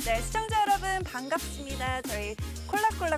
네, 시청자 여러분 반갑습니다. 저희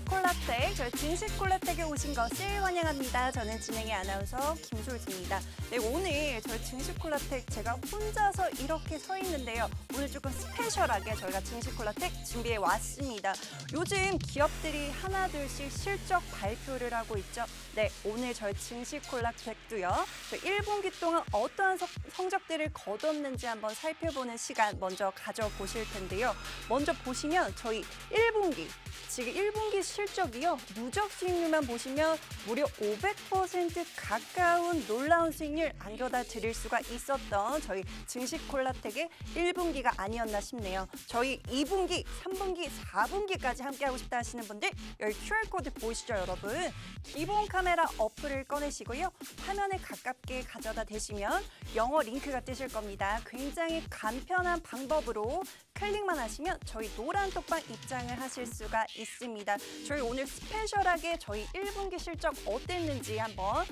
콜라텍, 저희 진식 콜라텍에 오신 것을 환영합니다. 저는 진행의 아나운서 김솔지입니다. 네, 오늘 저희 진식 콜라텍 제가 혼자서 이렇게 서 있는데요. 오늘 조금 스페셜하게 저희가 진식 콜라텍 준비해 왔습니다. 요즘 기업들이 하나둘씩 실적 발표를 하고 있죠. 네, 오늘 저희 진식 콜라텍도요. 저희 1분기 동안 어떠한 성적들을 거뒀는지 한번 살펴보는 시간 먼저 가져보실 텐데요. 먼저 보시면 저희 1분기 지금 1분기 실적이요. 누적 수익률만 보시면 무려 500% 가까운 놀라운 수익률 안겨다 드릴 수가 있었던 저희 증식 콜라텍의 1분기가 아니었나 싶네요. 저희 2분기, 3분기, 4분기까지 함께하고 싶다 하시는 분들 여기 QR코드 보이시죠, 여러분? 기본 카메라 어플을 꺼내시고요. 화면에 가깝게 가져다 대시면 영어 링크가 뜨실 겁니다. 굉장히 간편한 방법으로 클릭만 하시면 저희 노란 톡방 입장을 하실 수가 있습니다. 저희 오늘 스페셜하게 저희 1분기 실적 어땠는지 한번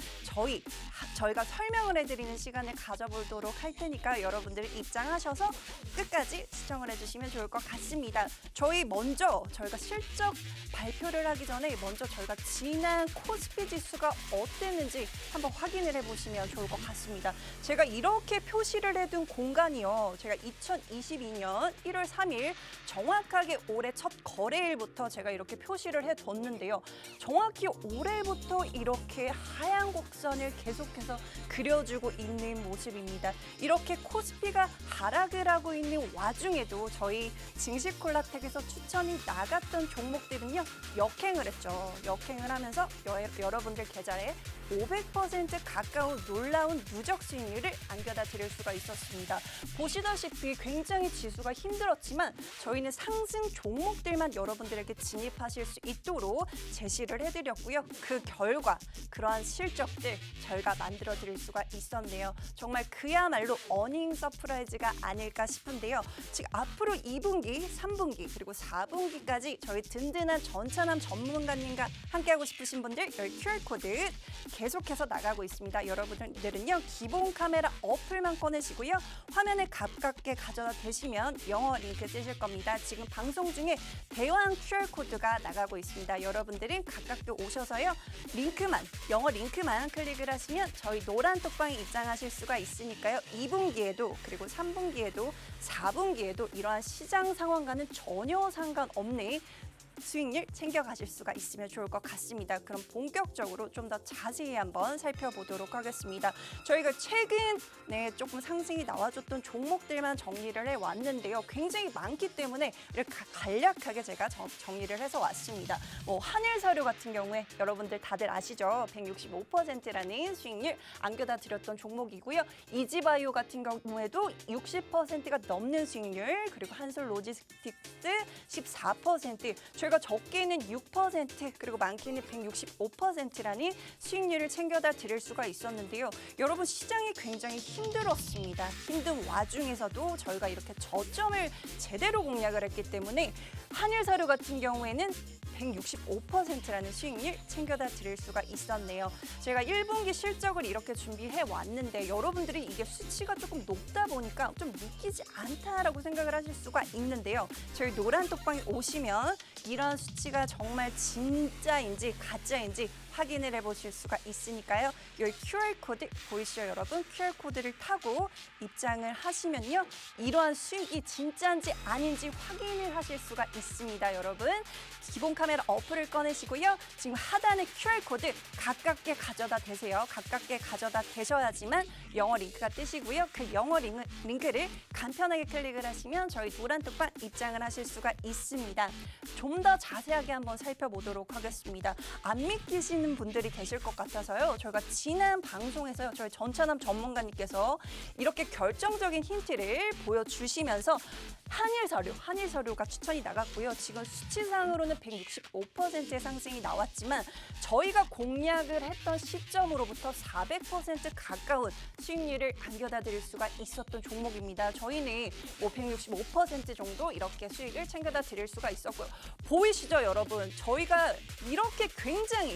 저희가 설명을 해드리는 시간을 가져보도록 할 테니까 여러분들 입장하셔서 끝까지 시청을 해주시면 좋을 것 같습니다. 저희가 실적 발표를 하기 전에 먼저 저희가 지난 코스피 지수가 어땠는지 한번 확인을 해보시면 좋을 것 같습니다. 제가 이렇게 표시를 해둔 공간이요. 제가 2022년 1월 3일 정확하게 올해 첫 거래일부터 제가 이렇게 표시를 해뒀는데요. 정확히 올해부터 이렇게 하얀 곡선을 계속해서 그려주고 있는 모습입니다. 이렇게 코스피가 하락을 하고 있는 와중에도 저희 증식 콜라텍에서 추천이 나갔던 종목들은요. 역행을 했죠. 역행을 하면서 여러분들 계좌에 500% 가까운 놀라운 누적 수익률을 안겨다 드릴 수가 있었습니다. 보시다시피 굉장히 지수가 힘들었지만 저희는 상승 종목들만 여러분들에게 진입하실 수 있도록 제시를 해드렸고요. 그 결과 그러한 실적들 저희가 만들어 드릴 수가 있었네요. 정말 그야말로 어닝 서프라이즈가 아닐까 싶은데요. 지금 앞으로 2분기, 3분기 그리고 4분기까지 저희 든든한 전차남 전문가님과 함께하고 싶으신 분들 여기 QR코드 계속해서 나가고 있습니다. 여러분들은요. 기본 카메라 어플만 꺼내시고요. 화면에 가깝게 가져다 대시면 영어 링크 뜨실 겁니다. 지금 방송 중에 대왕 QR코드가 나가고 있습니다. 여러분들은 가깝게 오셔서요. 영어 링크만 클릭을 하시면 저희 노란 톡방에 입장하실 수가 있으니까요. 2분기에도 그리고 3분기에도 4분기에도 이러한 시장 상황과는 전혀 상관없는 수익률 챙겨가실 수가 있으면 좋을 것 같습니다. 그럼 본격적으로 좀 더 자세히 한번 살펴보도록 하겠습니다. 저희가 최근에 조금 상승이 나와줬던 종목들만 정리를 해왔는데요. 굉장히 많기 때문에 이렇게 간략하게 제가 정리를 해서 왔습니다. 한일사료 같은 경우에 여러분들 다들 아시죠? 165%라는 수익률 안겨다 드렸던 종목이고요. 이지바이오 같은 경우에도 60%가 넘는 수익률, 그리고 한솔로지스틱스 14%, 저희가 적게는 6% 그리고 많게는 165%라는 수익률을 챙겨다 드릴 수가 있었는데요. 여러분 시장이 굉장히 힘들었습니다. 힘든 와중에서도 저희가 이렇게 저점을 제대로 공략을 했기 때문에 한일사료 같은 경우에는 165%라는 수익률 챙겨다 드릴 수가 있었네요. 제가 1분기 실적을 이렇게 준비해 왔는데 여러분들이 이게 수치가 조금 높다 보니까 좀 믿기지 않다라고 생각을 하실 수가 있는데요. 저희 노란 톡방에 오시면 이런 수치가 정말 진짜인지 가짜인지 확인을 해보실 수가 있으니까요. 여기 QR코드 보이시죠, 여러분? QR코드를 타고 입장을 하시면요. 이러한 수익이 진짜인지 아닌지 확인을 하실 수가 있습니다, 여러분. 기본 카메라 어플을 꺼내시고요. 지금 하단에 QR코드 가깝게 가져다 대세요. 가깝게 가져다 대셔야지만 영어 링크가 뜨시고요. 그 영어 링크를 간편하게 클릭을 하시면 저희 노란 톡방 입장을 하실 수가 있습니다. 좀 더 자세하게 한번 살펴보도록 하겠습니다. 안 믿기시는 분들이 계실 것 같아서요. 저희가 지난 방송에서요. 저희 전차남 전문가님께서 이렇게 결정적인 힌트를 보여주시면서 한일사료가 추천이 나갔고요. 지금 수치상으로는 165%의 상승이 나왔지만 저희가 공략을 했던 시점으로부터 400% 가까운 수익률을 안겨다 드릴 수가 있었던 종목입니다. 저희는 165% 정도 이렇게 수익을 챙겨다 드릴 수가 있었고요. 보이시죠, 여러분? 저희가 이렇게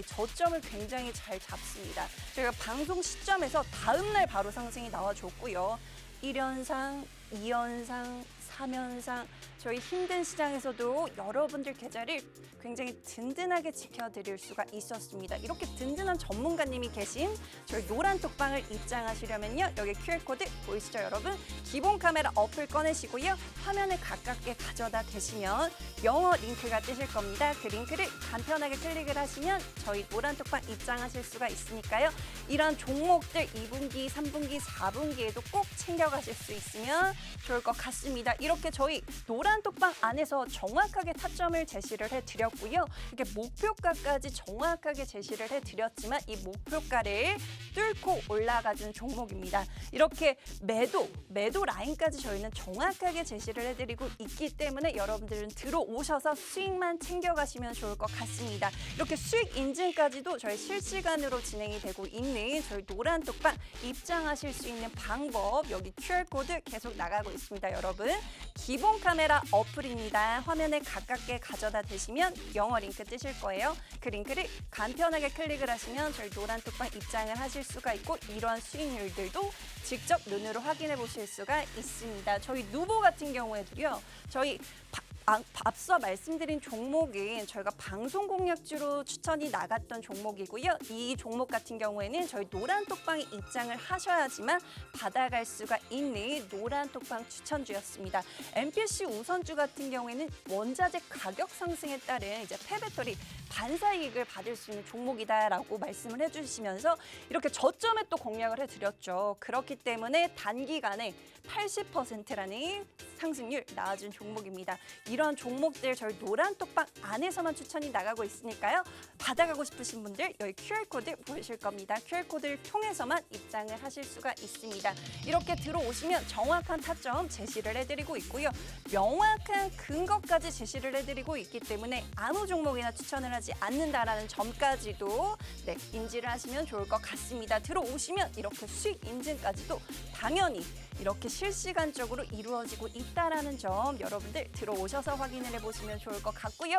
저점을 굉장히 잘 잡습니다. 저희가 방송 시점에서 다음날 바로 상승이 나와줬고요. 1연상, 2연상, 3연상 저희 힘든 시장에서도 여러분들 계좌를 굉장히 든든하게 지켜드릴 수가 있었습니다. 이렇게 든든한 전문가님이 계신 저희 노란톡방을 입장하시려면요. 여기 QR코드 보이시죠, 여러분? 기본 카메라 어플 꺼내시고요. 화면을 가깝게 가져다 대시면 영어 링크가 뜨실 겁니다. 그 링크를 간편하게 클릭을 하시면 저희 노란톡방 입장하실 수가 있으니까요. 이런 종목들 2분기, 3분기, 4분기에도 꼭 챙겨가실 수 있으면 좋을 것 같습니다. 이렇게 저희 노란톡방 안에서 정확하게 타점을 제시를 해드렸고요. 이렇게 목표가까지 정확하게 제시를 해드렸지만 이 목표가를 뚫고 올라가준 종목입니다. 이렇게 매도 라인까지 저희는 정확하게 제시를 해드리고 있기 때문에 여러분들은 들어오셔서 수익만 챙겨가시면 좋을 것 같습니다. 이렇게 수익 인증까지도 저희 실시간으로 진행이 되고 있는 저희 노란톡방 입장하실 수 있는 방법 여기 QR코드 계속 나가고 있습니다. 여러분 기본 카메라 어플입니다. 화면에 가깝게 가져다 대시면 영어 링크 뜨실 거예요. 그 링크를 간편하게 클릭을 하시면 저희 노란톡방 입장을 하실 수가 있고 이러한 수익률들도 직접 눈으로 확인해 보실 수가 있습니다. 저희 누보 같은 경우에도요. 저희 앞서 말씀드린 종목은 저희가 방송 공략주로 추천이 나갔던 종목이고요. 이 종목 같은 경우에는 저희 노란톡방에 입장을 하셔야지만 받아갈 수가 있는 노란톡방 추천주였습니다. MPC 우선주 같은 경우에는 원자재 가격 상승에 따른 이제 폐배터리 반사이익을 받을 수 있는 종목이다라고 말씀을 해주시면서 이렇게 저점에 또 공략을 해드렸죠. 그렇기 때문에 단기간에 80%라는 상승률 나와준 종목입니다. 이런 종목들 저희 노란톡방 안에서만 추천이 나가고 있으니까요. 받아가고 싶으신 분들 여기 QR코드 보이실 겁니다. QR코드를 통해서만 입장을 하실 수가 있습니다. 이렇게 들어오시면 정확한 타점 제시를 해드리고 있고요. 명확한 근거까지 제시를 해드리고 있기 때문에 아무 종목이나 추천을 하지 않는다라는 점까지도 인지를 하시면 좋을 것 같습니다. 들어오시면 이렇게 수익 인증까지도 당연히 이렇게 실시간적으로 이루어지고 있다라는 점 여러분들 들어오셔서 확인을 해보시면 좋을 것 같고요.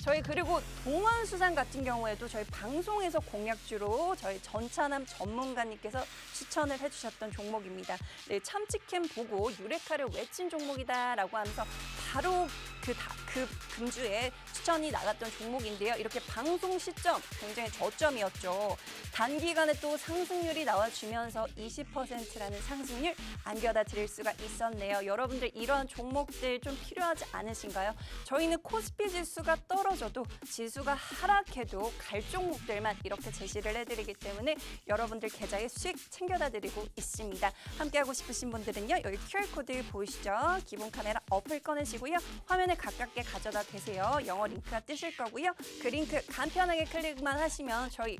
저희 그리고 동원수산 같은 경우에도 저희 방송에서 공략주로 저희 전차남 전문가님께서 추천을 해주셨던 종목입니다. 네, 참치캔 보고 유레카를 외친 종목이다라고 하면서 바로 그 금주에 추천이 나갔던 종목인데요. 이렇게 방송 시점 굉장히 저점이었죠. 단기간에 또 상승률이 나와주면서 20%라는 상승률 안겨다 드릴 수가 있었네요. 여러분들 이런 종목들 좀 필요하지 않으신가요? 저희는 코스피 지수가 떨어져도 지수가 하락해도 갈 종목들만 이렇게 제시를 해드리기 때문에 여러분들 계좌에 수익 챙겨다 드리고 있습니다. 함께하고 싶으신 분들은요. 여기 QR코드 보이시죠? 기본 카메라 어플 꺼내시고요. 화면에 가깝게 가져다 대세요. 영어 링크가 뜨실 거고요. 그 링크 간편하게 클릭만 하시면 저희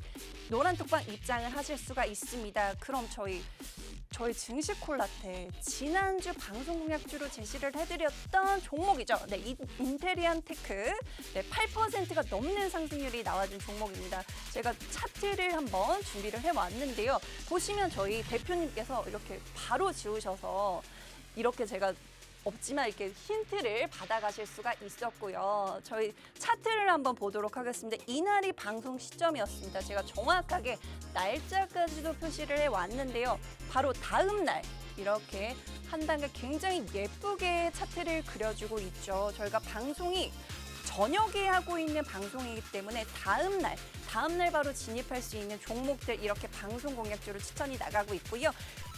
노란톡방 입장을 하실 수가 있습니다. 그럼 저희 증시 콜라텍 지난주 방송 공략주로 제시를 해드렸던 종목이죠. 네, 인테리안 테크 8%가 넘는 상승률이 나와준 종목입니다. 제가 차트를 한번 준비를 해왔는데요. 보시면 저희 대표님께서 이렇게 바로 지우셔서 이렇게 제가 없지만 이렇게 힌트를 받아가실 수가 있었고요. 저희 차트를 한번 보도록 하겠습니다. 이날이 방송 시점이었습니다. 제가 정확하게 날짜까지도 표시를 해왔는데요. 바로 다음 날 이렇게 한 단계 굉장히 예쁘게 차트를 그려주고 있죠. 저희가 방송이 저녁에 하고 있는 방송이기 때문에 다음 날 바로 진입할 수 있는 종목들 이렇게 방송 공략주로 추천이 나가고 있고요.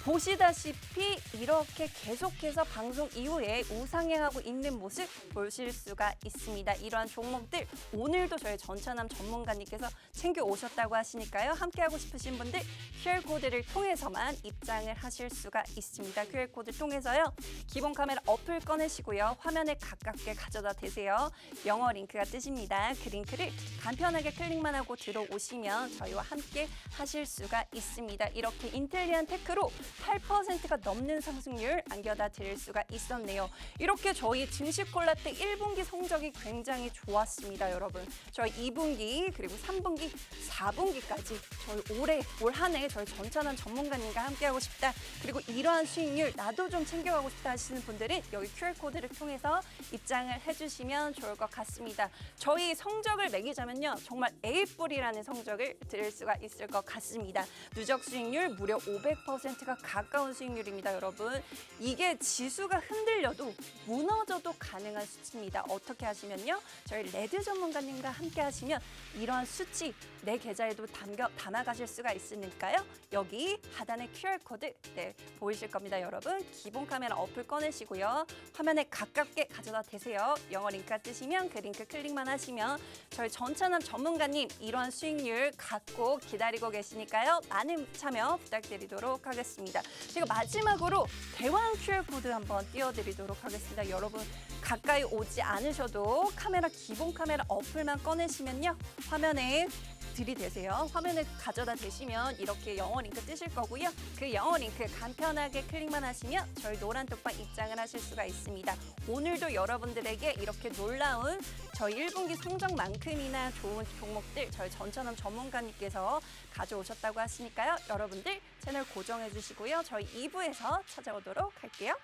보시다시피 이렇게 계속해서 방송 이후에 우상향하고 있는 모습 보실 수가 있습니다. 이러한 종목들 오늘도 저희 전차남 전문가님께서 챙겨 오셨다고 하시니까요. 함께하고 싶으신 분들 QR코드를 통해서만 입장을 하실 수가 있습니다. QR코드 통해서요. 기본 카메라 어플 꺼내시고요. 화면에 가깝게 가져다 대세요. 영어 링크가 뜨십니다. 그 링크를 간편하게 클릭만 하고 들어오시면 저희와 함께 하실 수가 있습니다. 이렇게 인텔리안 테크로 8%가 넘는 상승률 안겨다 드릴 수가 있었네요. 이렇게 저희 증시콜라텍 1분기 성적이 굉장히 좋았습니다, 여러분. 저희 2분기 그리고 3분기, 4분기까지 저희 올 한 해 저희 전차남 전문가님과 함께하고 싶다. 그리고 이러한 수익률 나도 좀 챙겨가고 싶다 하시는 분들은 여기 QR코드를 통해서 입장을 해주시면 좋을 것 같습니다. 저희 성적을 매기자면요. 정말 A뿔이라는 성적을 드릴 수가 있을 것 같습니다. 누적 수익률 무려 500%가 가까운 수익률입니다, 여러분. 이게 지수가 흔들려도 무너져도 가능한 수치입니다. 어떻게 하시면요? 저희 레드 전문가님과 함께 하시면 이러한 수치 내 계좌에도 담아가실 수가 있으니까요. 여기 하단에 QR코드 보이실 겁니다, 여러분. 기본 카메라 어플 꺼내시고요. 화면에 가깝게 가져다 대세요. 영어 링크 뜨시면 그 링크 클릭만 하시면 저희 전천한 전문가님 이러한 수익률 갖고 기다리고 계시니까요. 많은 참여 부탁드리도록 하겠습니다. 제가 마지막으로 대왕 QR코드 한번 띄워드리도록 하겠습니다. 여러분 가까이 오지 않으셔도 기본 카메라 어플만 꺼내시면요. 화면에 들이대세요. 화면을 가져다 대시면 이렇게 영어 링크 뜨실 거고요. 그 영어 링크 간편하게 클릭만 하시면 저희 노란 톡방 입장을 하실 수가 있습니다. 오늘도 여러분들에게 이렇게 놀라운 저희 1분기 성적만큼이나 좋은 종목들 저희 전천함 전문가님께서 가져오셨다고 하시니까요. 여러분들 채널 고정해 주시고요. 저희 2부에서 찾아오도록 할게요.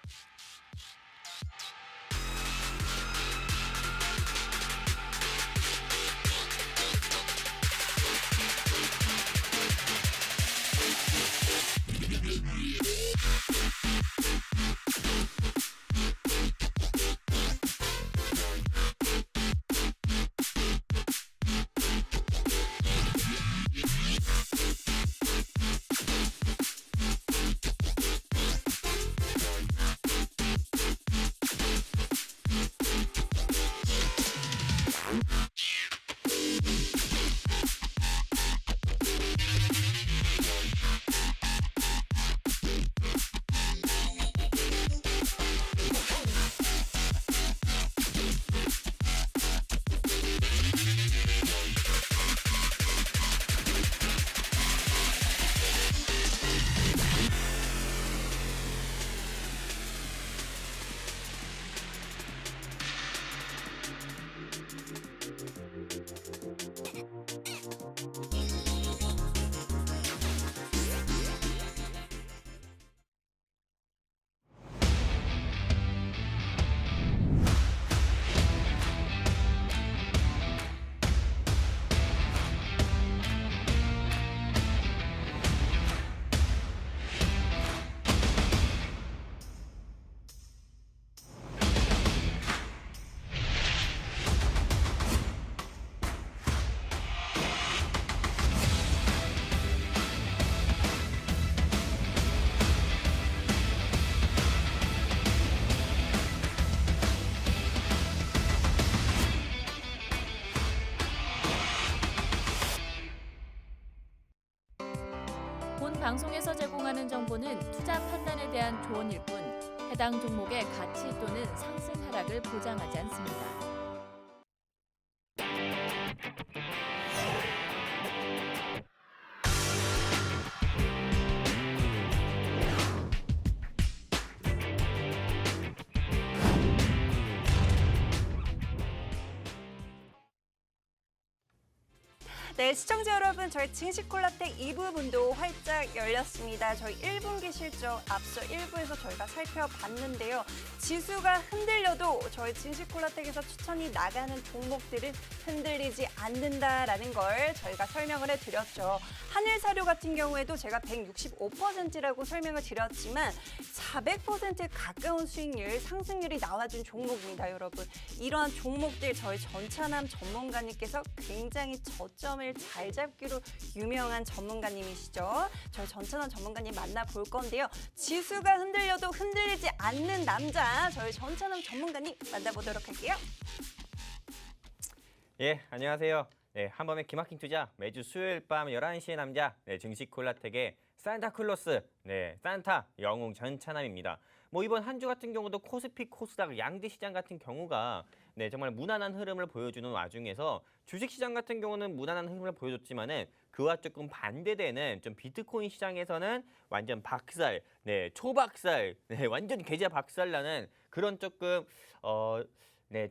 본 방송에서 제공하는 정보는 투자 판단에 대한 조언일 뿐 해당 종목의 가치 또는 상승 하락을 보장하지 않습니다. 네, 시청자 여러분, 저희 증시콜라텍 2부분도 활짝 열렸습니다. 저희 1분기 실적 앞서 1부에서 저희가 살펴봤는데요. 지수가 흔들려도 저희 증시콜라텍에서 추천이 나가는 종목들은 흔들리지 않는다라는 걸 저희가 설명을 해드렸죠. 한일사료 같은 경우에도 제가 165%라고 설명을 드렸지만 400% 가까운 수익률, 상승률이 나와준 종목입니다, 여러분. 이러한 종목들 저희 전찬함 전문가님께서 굉장히 저점을 잘 잡기로 유명한 전문가님이시죠. 저희 전찬함 전문가님 만나볼 건데요. 지수가 흔들려도 흔들리지 않는 남자, 저희 전찬함 전문가님 만나보도록 할게요. 예, 안녕하세요. 네, 한밤의 기막힌 투자 매주 수요일 밤 11시의 남자 증시콜라텍의 산타클로스, 산타 영웅 전찬함입니다. 이번 한 주 같은 경우도 코스피, 코스닥, 양대 시장 같은 경우가 정말 무난한 흐름을 보여주는 와중에서 주식 시장 같은 경우는 무난한 흐름을 보여줬지만은 그와 조금 반대되는 좀 비트코인 시장에서는 완전 박살, 초박살, 완전 계좌 박살나는 그런 조금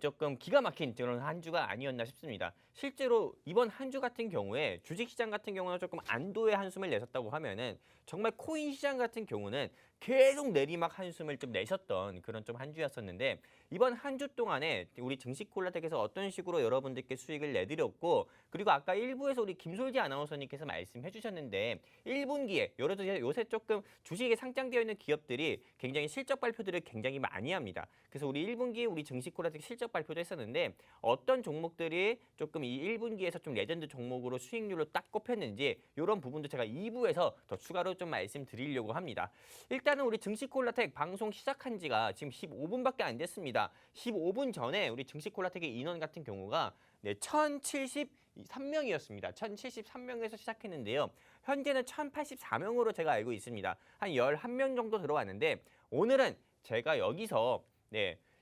조금 기가 막힌 그런 한 주가 아니었나 싶습니다. 실제로 이번 한 주 같은 경우에 주식시장 같은 경우는 조금 안도의 한숨을 내셨다고 하면은 정말 코인 시장 같은 경우는 계속 내리막 한숨을 좀 내셨던 그런 좀 한 주였었는데 이번 한 주 동안에 우리 증시콜라텍에서 어떤 식으로 여러분들께 수익을 내드렸고 그리고 아까 1부에서 우리 김솔지 아나운서님께서 말씀해 주셨는데 1분기에 요새 조금 주식에 상장되어 있는 기업들이 굉장히 실적 발표들을 굉장히 많이 합니다. 그래서 우리 1분기에 우리 증시콜라텍 실적 발표도 했었는데 어떤 종목들이 조금 이 1분기에서 좀 레전드 종목으로 수익률로 딱 꼽혔는지 이런 부분도 제가 2부에서 더 추가로 좀 말씀드리려고 합니다. 일단은 우리 증시콜라텍 방송 시작한 지가 지금 15분밖에 안 됐습니다. 15분 전에 우리 증시콜라텍의 인원 같은 경우가 1,073명이었습니다. 1,073명에서 시작했는데요. 현재는 1,084명으로 제가 알고 있습니다. 한 11명 정도 들어왔는데 오늘은 제가 여기서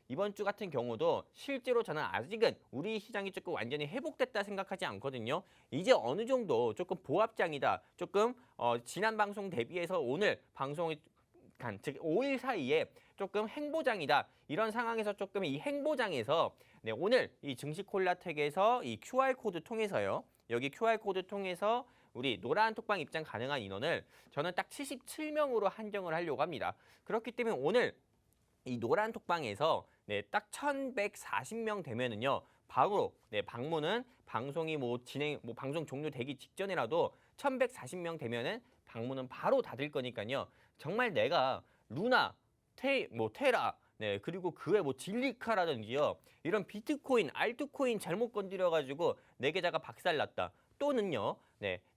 이번 주 같은 경우도 실제로 저는 아직은 우리 시장이 조금 완전히 회복됐다 생각하지 않거든요. 이제 어느 정도 조금 보합장이다. 조금 지난 방송 대비해서 오늘 방송이 즉 5일 사이에 조금 행보장이다. 이런 상황에서 조금 이 행보장에서 오늘 이 증시콜라텍에서 이 QR코드 통해서요. 여기 QR코드 통해서 우리 노란 톡방 입장 가능한 인원을 저는 딱 77명으로 한정을 하려고 합니다. 그렇기 때문에 오늘 이 노란 톡방에서 딱 1,140명 되면은요. 바로 방문은 방송이 방송 종료되기 직전이라도 1,140명 되면은 방문은 바로 닫을 거니까요. 정말 내가 루나, 테라, 그리고 그 외 진리카라든지요. 이런 비트코인, 알트코인 잘못 건드려가지고 내 계좌가 박살났다. 또는요.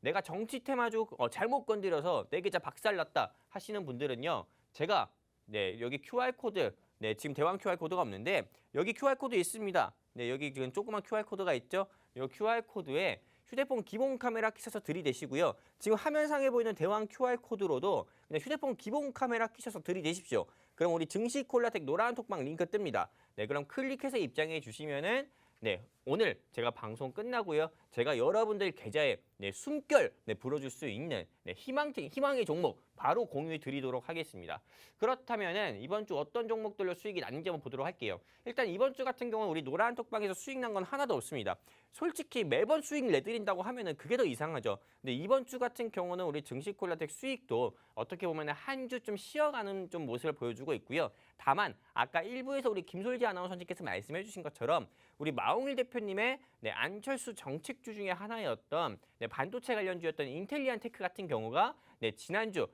내가 정치 테마주 잘못 건드려서 내 계좌 박살났다 하시는 분들은요. 제가 여기 QR코드, 지금 대왕 QR코드가 없는데 여기 QR코드 있습니다. 여기 지금 조그만 QR코드가 있죠. 이 QR코드에 휴대폰 기본 카메라 끼셔서 들이대시고요. 지금 화면상에 보이는 대왕 QR코드로도 그냥 휴대폰 기본 카메라 끼셔서 들이대십시오. 그럼 우리 증시콜라텍 노란 톡방 링크 뜹니다. 그럼 클릭해서 입장해 주시면은 오늘 제가 방송 끝나고요. 제가 여러분들 계좌에 숨결 불어줄 수 있는 희망의 종목 바로 공유해 드리도록 하겠습니다. 그렇다면은 이번 주 어떤 종목들로 수익이 났는지 한번 보도록 할게요. 일단 이번 주 같은 경우는 우리 노란 톡방에서 수익 난 건 하나도 없습니다. 솔직히 매번 수익 내드린다고 하면은 그게 더 이상하죠. 근데 이번 주 같은 경우는 우리 증시콜라텍 수익도 어떻게 보면 한 주 좀 쉬어가는 좀 모습을 보여주고 있고요. 다만 아까 1부에서 우리 김솔지 아나운서님께서 말씀해 주신 것처럼 우리 마홍일 대표님의 안철수 정책주 중에 하나였던 반도체 관련주였던 인텔리안테크 같은 경우가 지난주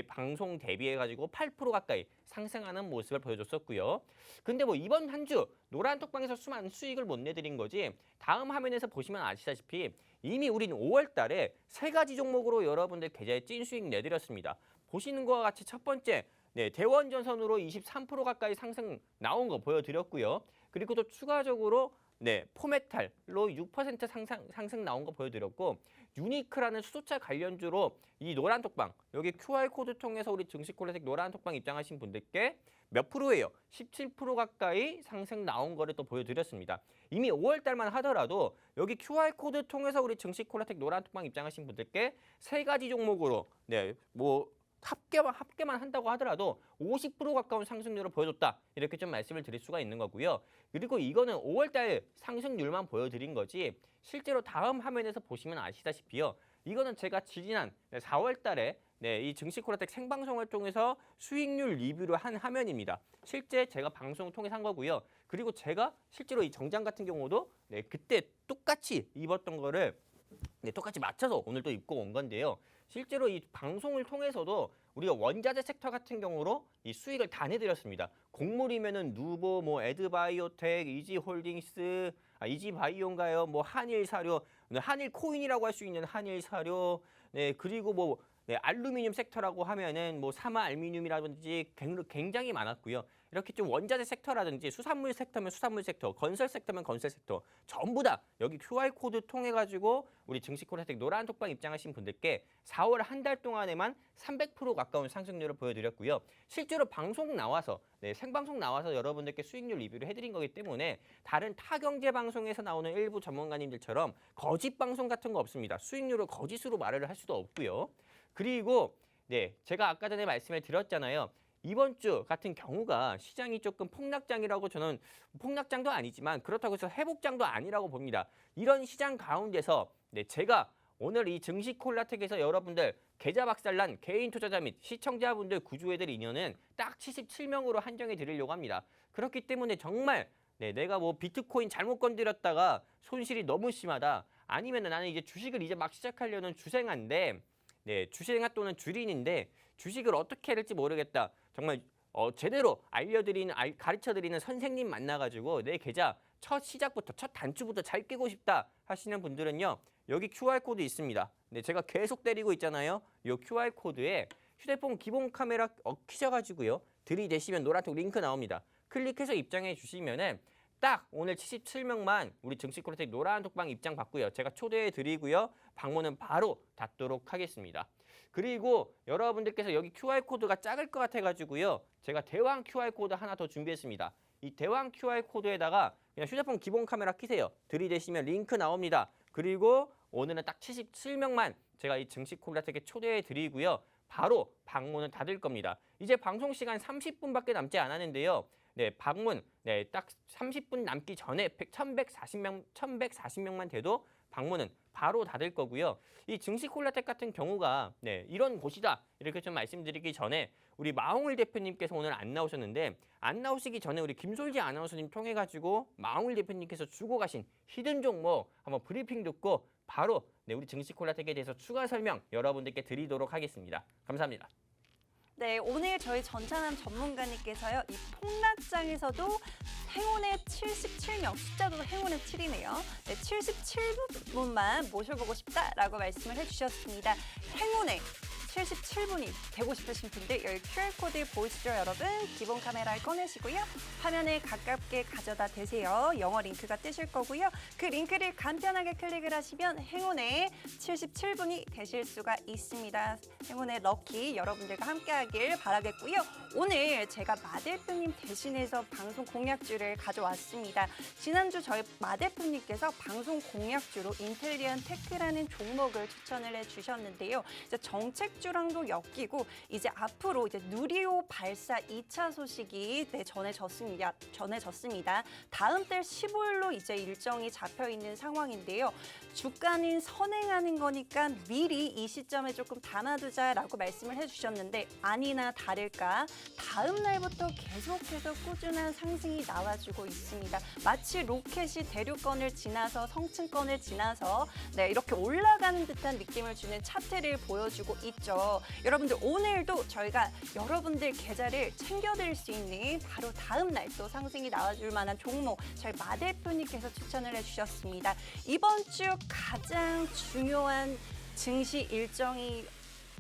방송 대비해가지고 8% 가까이 상승하는 모습을 보여줬었고요. 근데 이번 한 주 노란 톡방에서 수많은 수익을 못 내드린 거지 다음 화면에서 보시면 아시다시피 이미 우린 5월 달에 3가지 종목으로 여러분들 계좌에 찐 수익 내드렸습니다. 보시는 것과 같이 첫 번째 대원전선으로 23% 가까이 상승 나온 거 보여드렸고요. 그리고 또 추가적으로 포메탈로 6% 상승 나온 거 보여드렸고 유니크라는 수소차 관련주로 이 노란 톡방 여기 QR코드 통해서 우리 증시콜라텍 노란 톡방 입장하신 분들께 몇 프로예요? 17% 가까이 상승 나온 거를 또 보여드렸습니다. 이미 5월 달만 하더라도 여기 QR코드 통해서 우리 증시콜라텍 노란 톡방 입장하신 분들께 3가지 종목으로 합계만 한다고 하더라도 50% 가까운 상승률을 보여줬다. 이렇게 좀 말씀을 드릴 수가 있는 거고요. 그리고 이거는 5월달 상승률만 보여드린 거지 실제로 다음 화면에서 보시면 아시다시피요. 이거는 제가 지난 4월달에 이 증시콜라텍 생방송을 통해서 수익률 리뷰를 한 화면입니다. 실제 제가 방송을 통해서 한 거고요. 그리고 제가 실제로 이 정장 같은 경우도 그때 똑같이 입었던 거를 똑같이 맞춰서 오늘 또 입고 온 건데요. 실제로 이 방송을 통해서도 우리가 원자재 섹터 같은 경우로 이 수익을 다 내드렸습니다. 곡물이면은 누보, 에드바이오텍, 이지홀딩스, 이지바이오인가요? 한일사료, 한일코인이라고 할 수 있는 한일사료, 그리고 알루미늄 섹터라고 하면은 사마알루미늄이라든지 굉장히 많았고요. 이렇게 좀 원자재 섹터라든지 수산물 섹터면 수산물 섹터, 건설 섹터면 건설 섹터 전부 다 여기 QR코드 통해 가지고 우리 증시콜라텍 노란 톡방 입장하신 분들께 4월 한 달 동안에만 300% 가까운 상승률을 보여드렸고요. 실제로 방송 나와서 생방송 나와서 여러분들께 수익률 리뷰를 해드린 거기 때문에 다른 타경제 방송에서 나오는 일부 전문가님들처럼 거짓 방송 같은 거 없습니다. 수익률을 거짓으로 말을 할 수도 없고요. 그리고 제가 아까 전에 말씀을 드렸잖아요. 이번 주 같은 경우가 시장이 조금 폭락장이라고 저는 폭락장도 아니지만 그렇다고 해서 회복장도 아니라고 봅니다. 이런 시장 가운데서 제가 오늘 이 증시 콜라텍에서 여러분들 계좌 박살난 개인 투자자 및 시청자분들 구조해드릴 인원은 딱 77명으로 한정해 드리려고 합니다. 그렇기 때문에 정말 내가 뭐 비트코인 잘못 건드렸다가 손실이 너무 심하다. 아니면 나는 이제 주식을 이제 막 시작하려는 주생아인데 주생아 또는 주린인데 주식을 어떻게 해야 될지 모르겠다. 정말 제대로 가르쳐드리는 선생님 만나가지고 내 계좌 첫 시작부터 첫 단추부터 잘 깨고 싶다 하시는 분들은요. 여기 QR코드 있습니다. 제가 계속 때리고 있잖아요. 이 QR코드에 휴대폰 기본 카메라 키셔가지고요. 들이대시면 노란색 링크 나옵니다. 클릭해서 입장해 주시면은 딱 오늘 77명만 우리 증시 콜라텍 노란 톡방 입장 받고요. 제가 초대해 드리고요. 방문은 바로 닫도록 하겠습니다. 그리고 여러분들께서 여기 QR코드가 작을 것 같아가지고요. 제가 대왕 QR코드 하나 더 준비했습니다. 이 대왕 QR코드에다가 그냥 휴대폰 기본 카메라 켜세요. 들이대시면 링크 나옵니다. 그리고 오늘은 딱 77명만 제가 이 증시 콜라텍에 초대해 드리고요. 바로 방문은 닫을 겁니다. 이제 방송 시간 30분밖에 남지 않았는데요. 방문 딱 30분 남기 전에 1140명만 돼도 방문은 바로 닫을 거고요. 이 증시 콜라텍 같은 경우가 이런 곳이다 이렇게 좀 말씀드리기 전에 우리 마홍을 대표님께서 오늘 안 나오셨는데 안 나오시기 전에 우리 김솔지 아나운서님 통해 가지고 마홍을 대표님께서 주고 가신 히든 종목 한번 브리핑 듣고 바로 우리 증시 콜라텍에 대해서 추가 설명 여러분들께 드리도록 하겠습니다. 감사합니다. 네, 오늘 저희 전찬남 전문가님께서요. 이 폭락장에서도 행운의 77명, 숫자도 행운의 7이네요. 77분만 모셔보고 싶다라고 말씀을 해주셨습니다. 행운의 77분이 되고 싶으신 분들 여기 QR코드 보이시죠 여러분? 기본 카메라를 꺼내시고요. 화면에 가깝게 가져다 대세요. 영어 링크가 뜨실 거고요. 그 링크를 간편하게 클릭을 하시면 행운의 77분이 되실 수가 있습니다. 행운의 럭키 여러분들과 함께하길 바라겠고요. 오늘 제가 마 대표님 대신해서 방송 공약주를 가져왔습니다. 지난주 저희 마 대표님께서 방송 공약주로 인텔리언 테크라는 종목을 추천을 해주셨는데요. 이제 정책주랑도 엮이고 이제 앞으로 이제 누리호 발사 2차 소식이 전해졌습니다. 다음 달 15일로 이제 일정이 잡혀 있는 상황인데요. 주가는 선행하는 거니까 미리 이 시점에 조금 담아두자라고 말씀을 해주셨는데 아니나 다를까 다음 날부터 계속해서 꾸준한 상승이 나와주고 있습니다. 마치 로켓이 대륙권을 지나서 성층권을 지나서 이렇게 올라가는 듯한 느낌을 주는 차트를 보여주고 있죠. 여러분들 오늘도 저희가 여러분들 계좌를 챙겨드릴 수 있는 바로 다음 날 또 상승이 나와줄 만한 종목 저희 마 대표님께서 추천을 해주셨습니다. 이번 주 가장 중요한 증시 일정이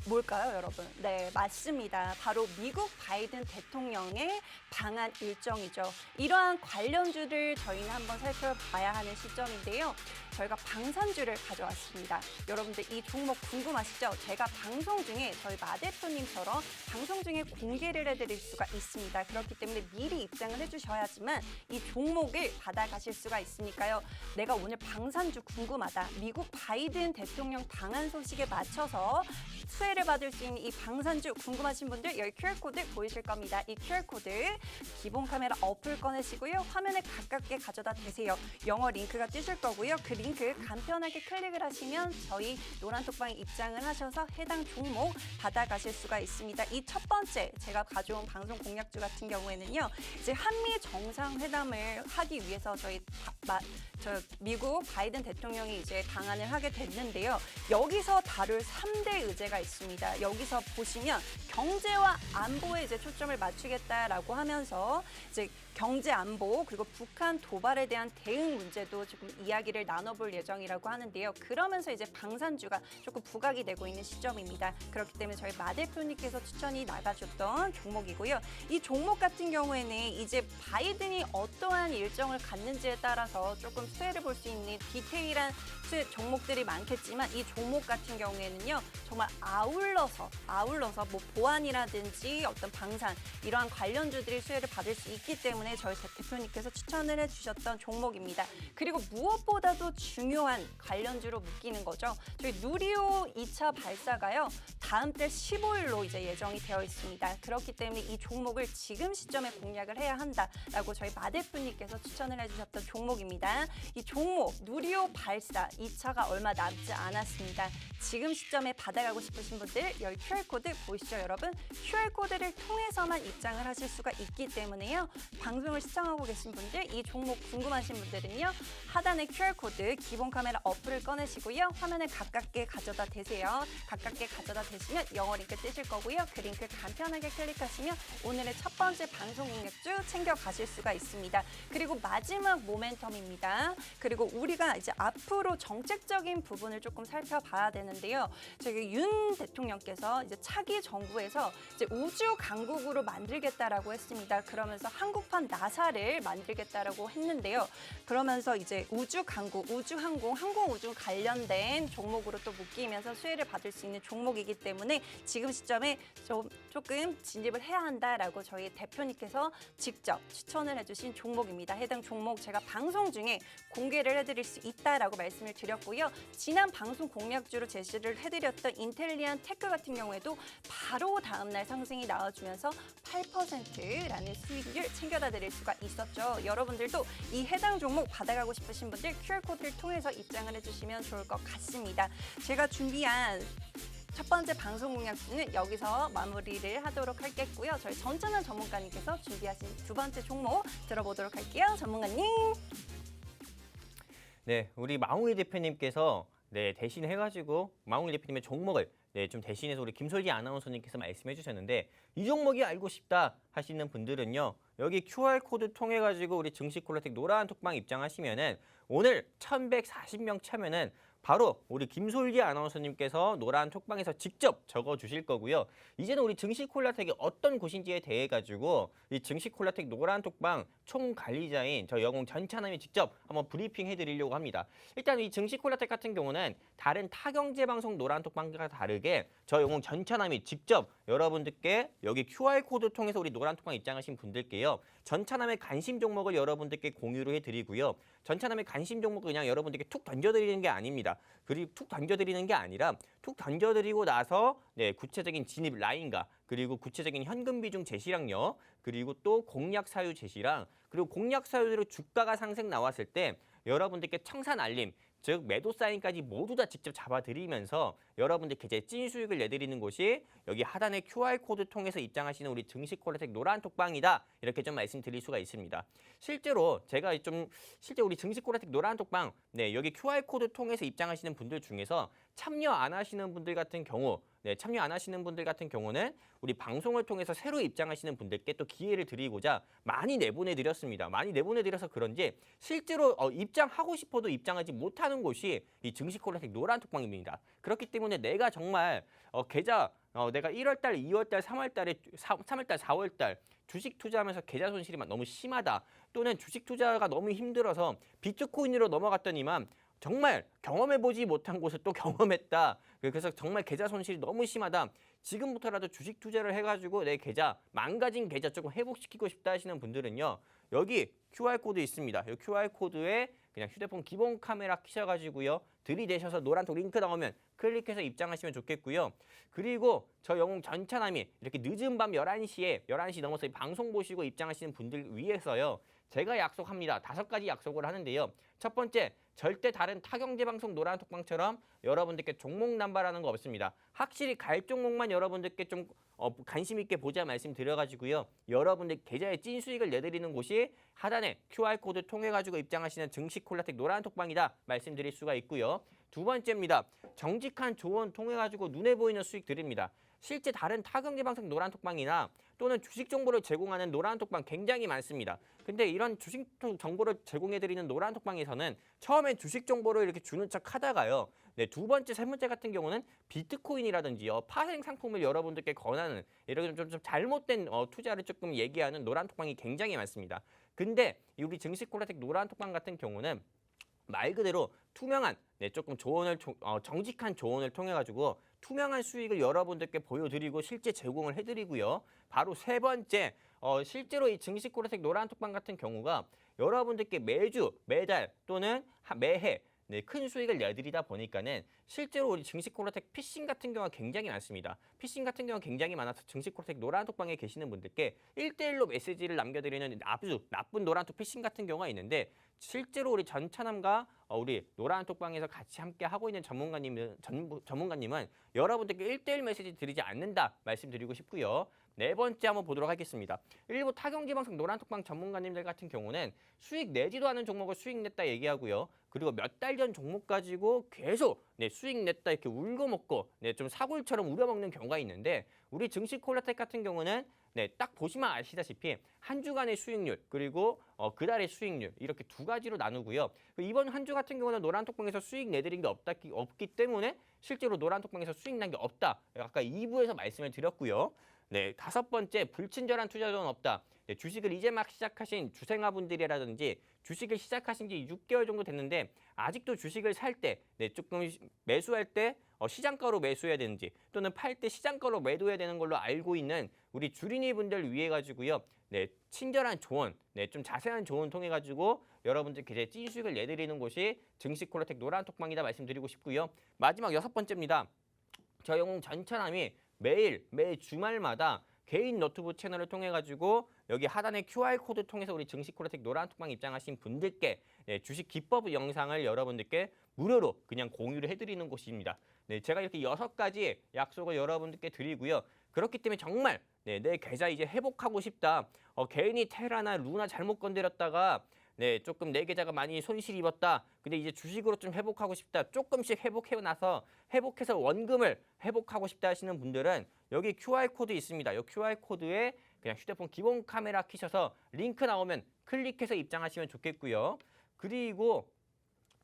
뭘까요, 여러분? 네, 맞습니다. 바로 미국 바이든 대통령의 방한 일정이죠. 이러한 관련주를 저희는 한번 살펴봐야 하는 시점인데요. 저희가 방산주를 가져왔습니다. 여러분들 이 종목 궁금하시죠? 제가 방송 중에 저희 마 대표님처럼 방송 중에 공개를 해드릴 수가 있습니다. 그렇기 때문에 미리 입장을 해주셔야지만 이 종목을 받아가실 수가 있으니까요. 내가 오늘 방산주 궁금하다. 미국 바이든 대통령 방한 소식에 맞춰서 수혜를 받을 수 있는 이 방산주 궁금하신 분들 여기 QR코드 보이실 겁니다. 이 QR코드 기본 카메라 어플 꺼내시고요. 화면에 가깝게 가져다 대세요. 영어 링크가 뜨실 거고요. 그 링크 간편하게 클릭을 하시면 저희 노란톡방에 입장을 하셔서 해당 종목 받아가실 수가 있습니다. 이 첫 번째 제가 가져온 방송 공약주 같은 경우에는요. 이제 한미 정상회담을 하기 위해서 저 미국 바이든 대통령이 이제 방한을 하게 됐는데요. 여기서 다룰 3대 의제가 있습니다. 여기서 보시면 경제와 안보에 이제 초점을 맞추겠다라고 하면서 이제 경제 안보 그리고 북한 도발에 대한 대응 문제도 조금 이야기를 나눠볼 예정이라고 하는데요. 그러면서 이제 방산주가 조금 부각이 되고 있는 시점입니다. 그렇기 때문에 저희 마 대표님께서 추천이 나가줬던 종목이고요. 이 종목 같은 경우에는 이제 바이든이 어떠한 일정을 갖는지에 따라서 조금 수혜를 볼 수 있는 디테일한 종목들이 많겠지만 이 종목 같은 경우에는요. 정말 아울러서 뭐 보안이라든지 어떤 방산 이러한 관련주들이 수혜를 받을 수 있기 때문에 저희 대표님께서 추천을 해주셨던 종목입니다. 그리고 무엇보다도 중요한 관련주로 묶이는 거죠. 저희 누리호 2차 발사가요. 다음 달 15일로 이제 예정이 되어 있습니다. 그렇기 때문에 이 종목을 지금 시점에 공략을 해야 한다라고 저희 마 대표님께서 추천을 해주셨던 종목입니다. 이 종목 누리호 발사 2차가 얼마 남지 않았습니다. 지금 시점에 받아가고 싶으신 분들 여기 QR코드 보이시죠 여러분? QR코드를 통해서만 입장을 하실 수가 있기 때문에요. 방송을 시청하고 계신 분들 이 종목 궁금하신 분들은요. 하단에 QR코드 기본 카메라 어플을 꺼내시고요. 화면을 가깝게 가져다 대세요. 가깝게 가져다 대시면 영어 링크 뜨실 거고요. 그 링크 간편하게 클릭하시면 오늘의 첫 번째 방송 공략주 챙겨가실 수가 있습니다. 그리고 마지막 모멘텀입니다. 그리고 우리가 이제 앞으로 정책적인 부분을 조금 살펴봐야 되는데요. 저기 윤 대통령께서 이제 차기 정부에서 이제 우주 강국으로 만들겠다라고 했습니다. 그러면서 한국판 나사를 만들겠다라고 했는데요. 그러면서 이제 우주 강국, 우주항공, 항공우주 관련된 종목으로 또 묶이면서 수혜를 받을 수 있는 종목이기 때문에 지금 시점에 조금 진입을 해야 한다라고 저희 대표님께서 직접 추천을 해주신 종목입니다. 해당 종목 제가 방송 중에 공개를 해드릴 수 있다라고 말씀을 드렸고요. 지난 방송 공략주로 제시를 해드렸던 인텔리안 테크 같은 경우에도 바로 다음날 상승이 나와주면서 8%라는 수익률 챙겨다 드릴 수가 있었죠. 여러분들도 이 해당 종목 받아가고 싶으신 분들 QR코드를 통해서 입장을 해주시면 좋을 것 같습니다. 제가 준비한 첫 번째 방송 공략주는 여기서 마무리를 하도록 하겠고요. 저희 전찬원 전문가님께서 준비하신 두 번째 종목 들어보도록 할게요. 전문가님. 네, 우리 마홍희 대표님께서 대신해가지고 마홍희 대표님의 종목을 좀 대신해서 우리 김솔기 아나운서님께서 말씀해 주셨는데 이 종목이 알고 싶다 하시는 분들은요. 여기 QR코드 통해가지고 우리 증시 콜라텍 노란 톡방 입장하시면은 오늘 1140명 차면은 바로 우리 김솔기 아나운서님께서 노란 톡방에서 직접 적어주실 거고요. 이제는 우리 증시콜라텍이 어떤 곳인지에 대해 가지고 이 증시콜라텍 노란 톡방 총관리자인 저 영웅 전찬남이 직접 한번 브리핑 해드리려고 합니다. 일단 이 증시콜라텍 같은 경우는 다른 타경제방송 노란 톡방과 다르게 저 영웅 전찬남이 직접 여러분들께 여기 QR코드 통해서 우리 노란 톡방 입장하신 분들께요. 전찬남의 관심 종목을 여러분들께 공유를 해드리고요. 전찬남의 관심 종목을 그냥 여러분들께 툭 던져드리는 게 아닙니다. 그리고 툭 던져드리는 게 아니라 툭 던져드리고 나서 구체적인 진입 라인과 그리고 구체적인 현금 비중 제시량요. 그리고 또 공략 사유 제시랑 그리고 공략 사유대로 주가가 상승 나왔을 때 여러분들께 청산 알림 즉 매도 사인까지 모두 다 직접 잡아드리면서 여러분들 계좌에 찐 수익을 내드리는 곳이 여기 하단의 QR코드 통해서 입장하시는 우리 증시콜라텍 노란 톡방이다 이렇게 좀 말씀드릴 수가 있습니다. 실제로 제가 실제 우리 증시콜라텍 노란 톡방 여기 QR코드 통해서 입장하시는 분들 중에서 참여 안 하시는 분들 같은 경우 참여 안 하시는 분들 같은 경우는 우리 방송을 통해서 새로 입장하시는 분들께 또 기회를 드리고자 많이 내보내드렸습니다. 많이 내보내드려서 그런지 실제로 입장하고 싶어도 입장하지 못하는 곳이 이 증시콜라텍 노란 톡방입니다. 그렇기 때문에 내가 정말 계좌 내가 1월달, 2월달, 3월달, 4월달 주식 투자하면서 계좌 손실이 너무 심하다 또는 주식 투자가 너무 힘들어서 비트코인으로 넘어갔더니만 정말 경험해보지 못한 곳을 또 경험했다. 그래서 정말 계좌 손실이 너무 심하다. 지금부터라도 주식 투자를 해가지고 내 계좌, 망가진 계좌 조금 회복시키고 싶다 하시는 분들은요. 여기 QR코드 있습니다. 이 QR코드에 그냥 휴대폰 기본 카메라 켜셔가지고요. 들이대셔서 노란톡 링크 나오면 클릭해서 입장하시면 좋겠고요. 그리고 저 영웅 전찬남이 이렇게 늦은 밤 11시 넘어서 방송 보시고 입장하시는 분들 위해서요. 제가 약속합니다. 5가지 약속을 하는데요. 첫 번째, 절대 다른 타경제방송 노란톡방처럼 여러분들께 종목 남발하는 거 없습니다. 확실히 갈 종목만 여러분들께 좀 관심 있게 보자 말씀드려가지고요. 여러분들 계좌에 찐 수익을 내드리는 곳이 하단에 QR코드 통해가지고 입장하시는 증시콜라텍 노란톡방이다 말씀드릴 수가 있고요. 두 번째입니다. 정직한 조언 통해가지고 눈에 보이는 수익 드립니다. 실제 다른 타경제방송 노란톡방이나 또는 주식 정보를 제공하는 노란톡방 굉장히 많습니다. 근데 이런 주식 정보를 제공해드리는 노란톡방에서는 처음엔 주식 정보를 이렇게 주는 척 하다가요. 두 번째, 세 번째 같은 경우는 비트코인이라든지요. 파생 상품을 여러분들께 권하는 이런 좀 잘못된 투자를 조금 얘기하는 노란톡방이 굉장히 많습니다. 근데 우리 증시콜라텍 노란톡방 같은 경우는 말 그대로 투명한 조금 조언을 정직한 조언을 통해 가지고 투명한 수익을 여러분들께 보여드리고 실제 제공을 해드리고요. 바로 세 번째, 실제로 이 증시 콜라텍 노란톡방 같은 경우가 여러분들께 매주, 매달 또는 매해 네, 큰 수익을 내드리다 보니까는 실제로 우리 증시 콜라텍 피싱 같은 경우가 굉장히 많습니다. 피싱 같은 경우가 굉장히 많아서 증시 콜라텍 노란톡방에 계시는 분들께 1대1로 메시지를 남겨드리는 아주 나쁜 노란톡 피싱 같은 경우가 있는데 실제로 우리 전차남과 우리 노란톡방에서 같이 함께 하고 있는 전문가님은 여러분들께 1대1 메시지 드리지 않는다 말씀드리고 싶고요. 네 번째 한번 보도록 하겠습니다. 일부 타경지방석 노란톡방 전문가님들 같은 경우는 수익 내지도 않은 종목을 수익 냈다 얘기하고요. 그리고 몇 달 전 종목 가지고 계속 네, 수익 냈다 이렇게 울고 먹고 네, 좀 사골처럼 우려먹는 경우가 있는데 우리 증시 콜라텍 같은 경우는 네, 딱 보시면 아시다시피 한 주간의 수익률 그리고 그달의 수익률 이렇게 두 가지로 나누고요. 이번 한 주 같은 경우는 노란톡방에서 수익 내드린 게 없기 때문에 실제로 노란톡방에서 수익 난 게 없다. 아까 2부에서 말씀을 드렸고요. 네, 다섯 번째 불친절한 투자자는 없다. 네, 주식을 이제 막 시작하신 주생아분들이라든지 주식을 시작하신 지 6개월 정도 됐는데 아직도 주식을 살 때 네, 조금 매수할 때 시장가로 매수해야 되는지 또는 팔 때 시장가로 매도해야 되는 걸로 알고 있는 우리 주린이 분들 위해 가지고요. 네, 친절한 조언, 네, 좀 자세한 조언 통해 가지고 여러분들께 제 찐 수익을 내드리는 곳이 증시 콜라텍 노란톡방이다 말씀드리고 싶고요. 마지막 여섯 번째입니다. 저 영웅 전차남이 매일 주말마다 개인 너튜브 채널을 통해 가지고 여기 하단에 QR코드 통해서 우리 증시 콜라텍 노란톡방 입장하신 분들께 네, 주식 기법 영상을 여러분들께 무료로 그냥 공유를 해드리는 곳입니다. 네, 제가 이렇게 6가지 약속을 여러분들께 드리고요. 그렇기 때문에 정말 네, 내 계좌 이제 회복하고 싶다. 개인이 테라나 루나 잘못 건드렸다가 네, 조금 내 계좌가 많이 손실 입었다. 근데 이제 주식으로 좀 회복하고 싶다. 조금씩 회복해서 원금을 회복하고 싶다 하시는 분들은 여기 QR코드 있습니다. 이 QR코드에 그냥 휴대폰 기본 카메라 켜셔서 링크 나오면 클릭해서 입장하시면 좋겠고요. 그리고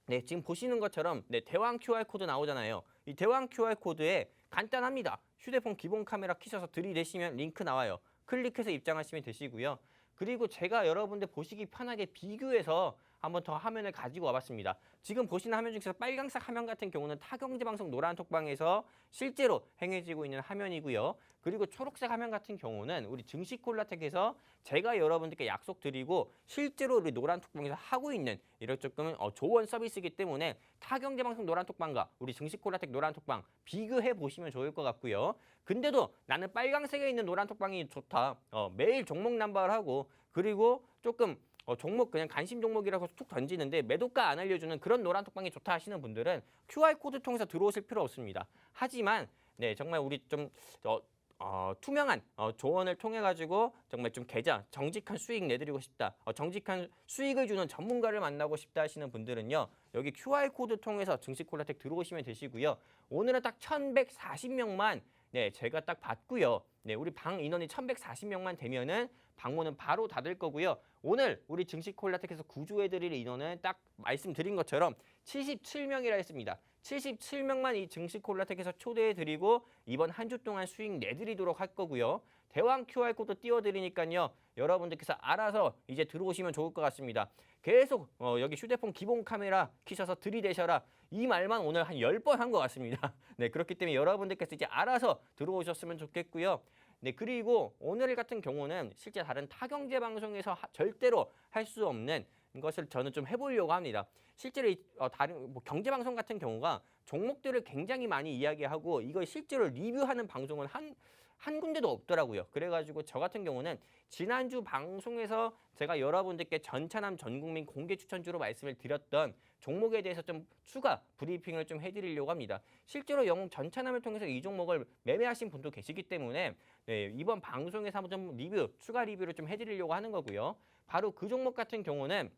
네, 지금 보시는 것처럼 네, 대왕 QR코드 나오잖아요. 이 대왕 QR코드에 간단합니다. 휴대폰 기본 카메라 켜셔서 들이대시면 링크 나와요. 클릭해서 입장하시면 되시고요. 그리고 제가 여러분들 보시기 편하게 비교해서 한번 더 화면을 가지고 와봤습니다. 지금 보시는 화면 중에서 빨강색 화면 같은 경우는 타경제방송 노란톡방에서 실제로 행해지고 있는 화면이고요. 그리고 초록색 화면 같은 경우는 우리 증시콜라텍에서 제가 여러분들께 약속드리고 실제로 우리 노란톡방에서 하고 있는 이런 조금 조언 서비스이기 때문에 타경제방송 노란톡방과 우리 증시콜라텍 노란톡방 비교해 보시면 좋을 것 같고요. 근데도 나는 빨강색에 있는 노란톡방이 좋다. 매일 종목 남발을 하고 그리고 조금 종목 그냥 관심 종목이라고 툭 던지는데 매도가 안 알려주는 그런 노란톡방이 좋다 하시는 분들은 QR코드 통해서 들어오실 필요 없습니다. 하지만 네, 정말 우리 좀 투명한 조언을 통해 가지고 정말 좀 계좌 정직한 수익 내드리고 싶다. 정직한 수익을 주는 전문가를 만나고 싶다 하시는 분들은요. 여기 QR코드 통해서 증시콜라텍 들어오시면 되시고요. 오늘은 딱 1140명만 네, 제가 딱 받고요. 네, 우리 방 인원이 1140명만 되면은 방문은 바로 닫을 거고요. 오늘 우리 증시콜라텍에서 구조해드릴 인원은 딱 말씀드린 것처럼 77명이라 했습니다. 77명만 이 증시콜라텍에서 초대해드리고 이번 한 주 동안 수익 내드리도록 할 거고요. 대왕 QR코드 띄워드리니까요. 여러분들께서 알아서 이제 들어오시면 좋을 것 같습니다. 계속 여기 휴대폰 기본 카메라 켜셔서 들이대셔라. 이 말만 오늘 한 10번 한 것 같습니다. 네, 그렇기 때문에 여러분들께서 이제 알아서 들어오셨으면 좋겠고요. 네, 그리고 오늘 같은 경우는 실제 다른 타경제 방송에서 절대로 할 수 없는 것을 저는 좀 해보려고 합니다. 실제로 다른 경제 방송 같은 경우가 종목들을 굉장히 많이 이야기하고 이걸 실제로 리뷰하는 방송은 한 군데도 없더라고요. 그래가지고 저 같은 경우는 지난주 방송에서 제가 여러분들께 전차남 전국민 공개 추천주로 말씀을 드렸던 종목에 대해서 좀 추가 브리핑을 좀 해드리려고 합니다. 실제로 영웅 전차남을 통해서 이 종목을 매매하신 분도 계시기 때문에 네, 이번 방송에서 한번 좀 추가 리뷰를 좀 해드리려고 하는 거고요. 바로 그 종목 같은 경우는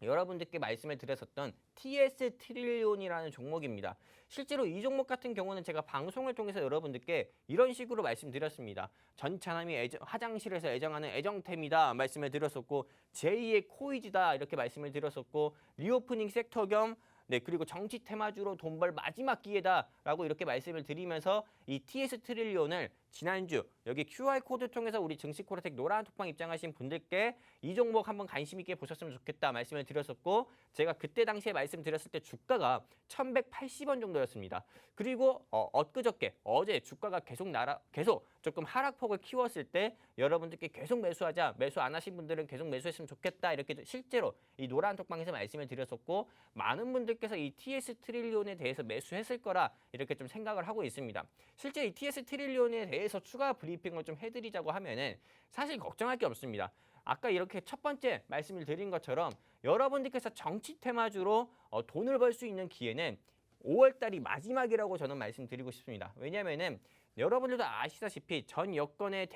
여러분들께 말씀을 드렸었던 TS 트릴리온이라는 종목입니다. 실제로 이 종목 같은 경우는 제가 방송을 통해서 여러분들께 이런 식으로 말씀드렸습니다. 전차남이 화장실에서 애정하는 애정템이다 말씀을 드렸었고 제2의 코이즈다 이렇게 말씀을 드렸었고 리오프닝 섹터 겸 네, 그리고 정치 테마주로 돈 벌 마지막 기회다라고 이렇게 말씀을 드리면서 이 TS 트릴리온을 지난주 여기 QR코드 통해서 우리 증시콜라텍 노란 톡방 입장하신 분들께 이 종목 한번 관심 있게 보셨으면 좋겠다 말씀을 드렸었고 제가 그때 당시에 말씀드렸을 때 주가가 1,180원 정도였습니다. 그리고 엊그저께 어제 주가가 계속 조금 하락폭을 키웠을 때 여러분들께 계속 매수하자, 매수 안 하신 분들은 계속 매수했으면 좋겠다 이렇게 실제로 이 노란 톡방에서 말씀을 드렸었고 많은 분들께서 이 TS 트릴리온에 대해서 매수했을 거라 이렇게 좀 생각을 하고 있습니다. 실제 이 TS 트릴리온에 대해서 추가 브리핑을 좀 해드리자고 하면은 사실 걱정할 게 없습니다. 아까 이렇게 첫 번째 말씀을 드린 것처럼 여러분들께서 정치 테마주로 돈을 벌 수 있는 기회는 5월달이 마지막이라고 저는 말씀드리고 싶습니다. 왜냐하면은 여러분들도 아시다시피 전 여권의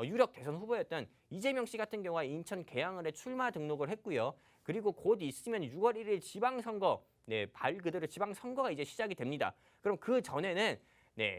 유력 대선 후보였던 이재명 씨 같은 경우가 인천 계양을에 출마 등록을 했고요. 그리고 곧 있으면 6월 1일 지방선거, 말 그대로 지방선거가 이제 시작이 됩니다. 그럼 그 전에는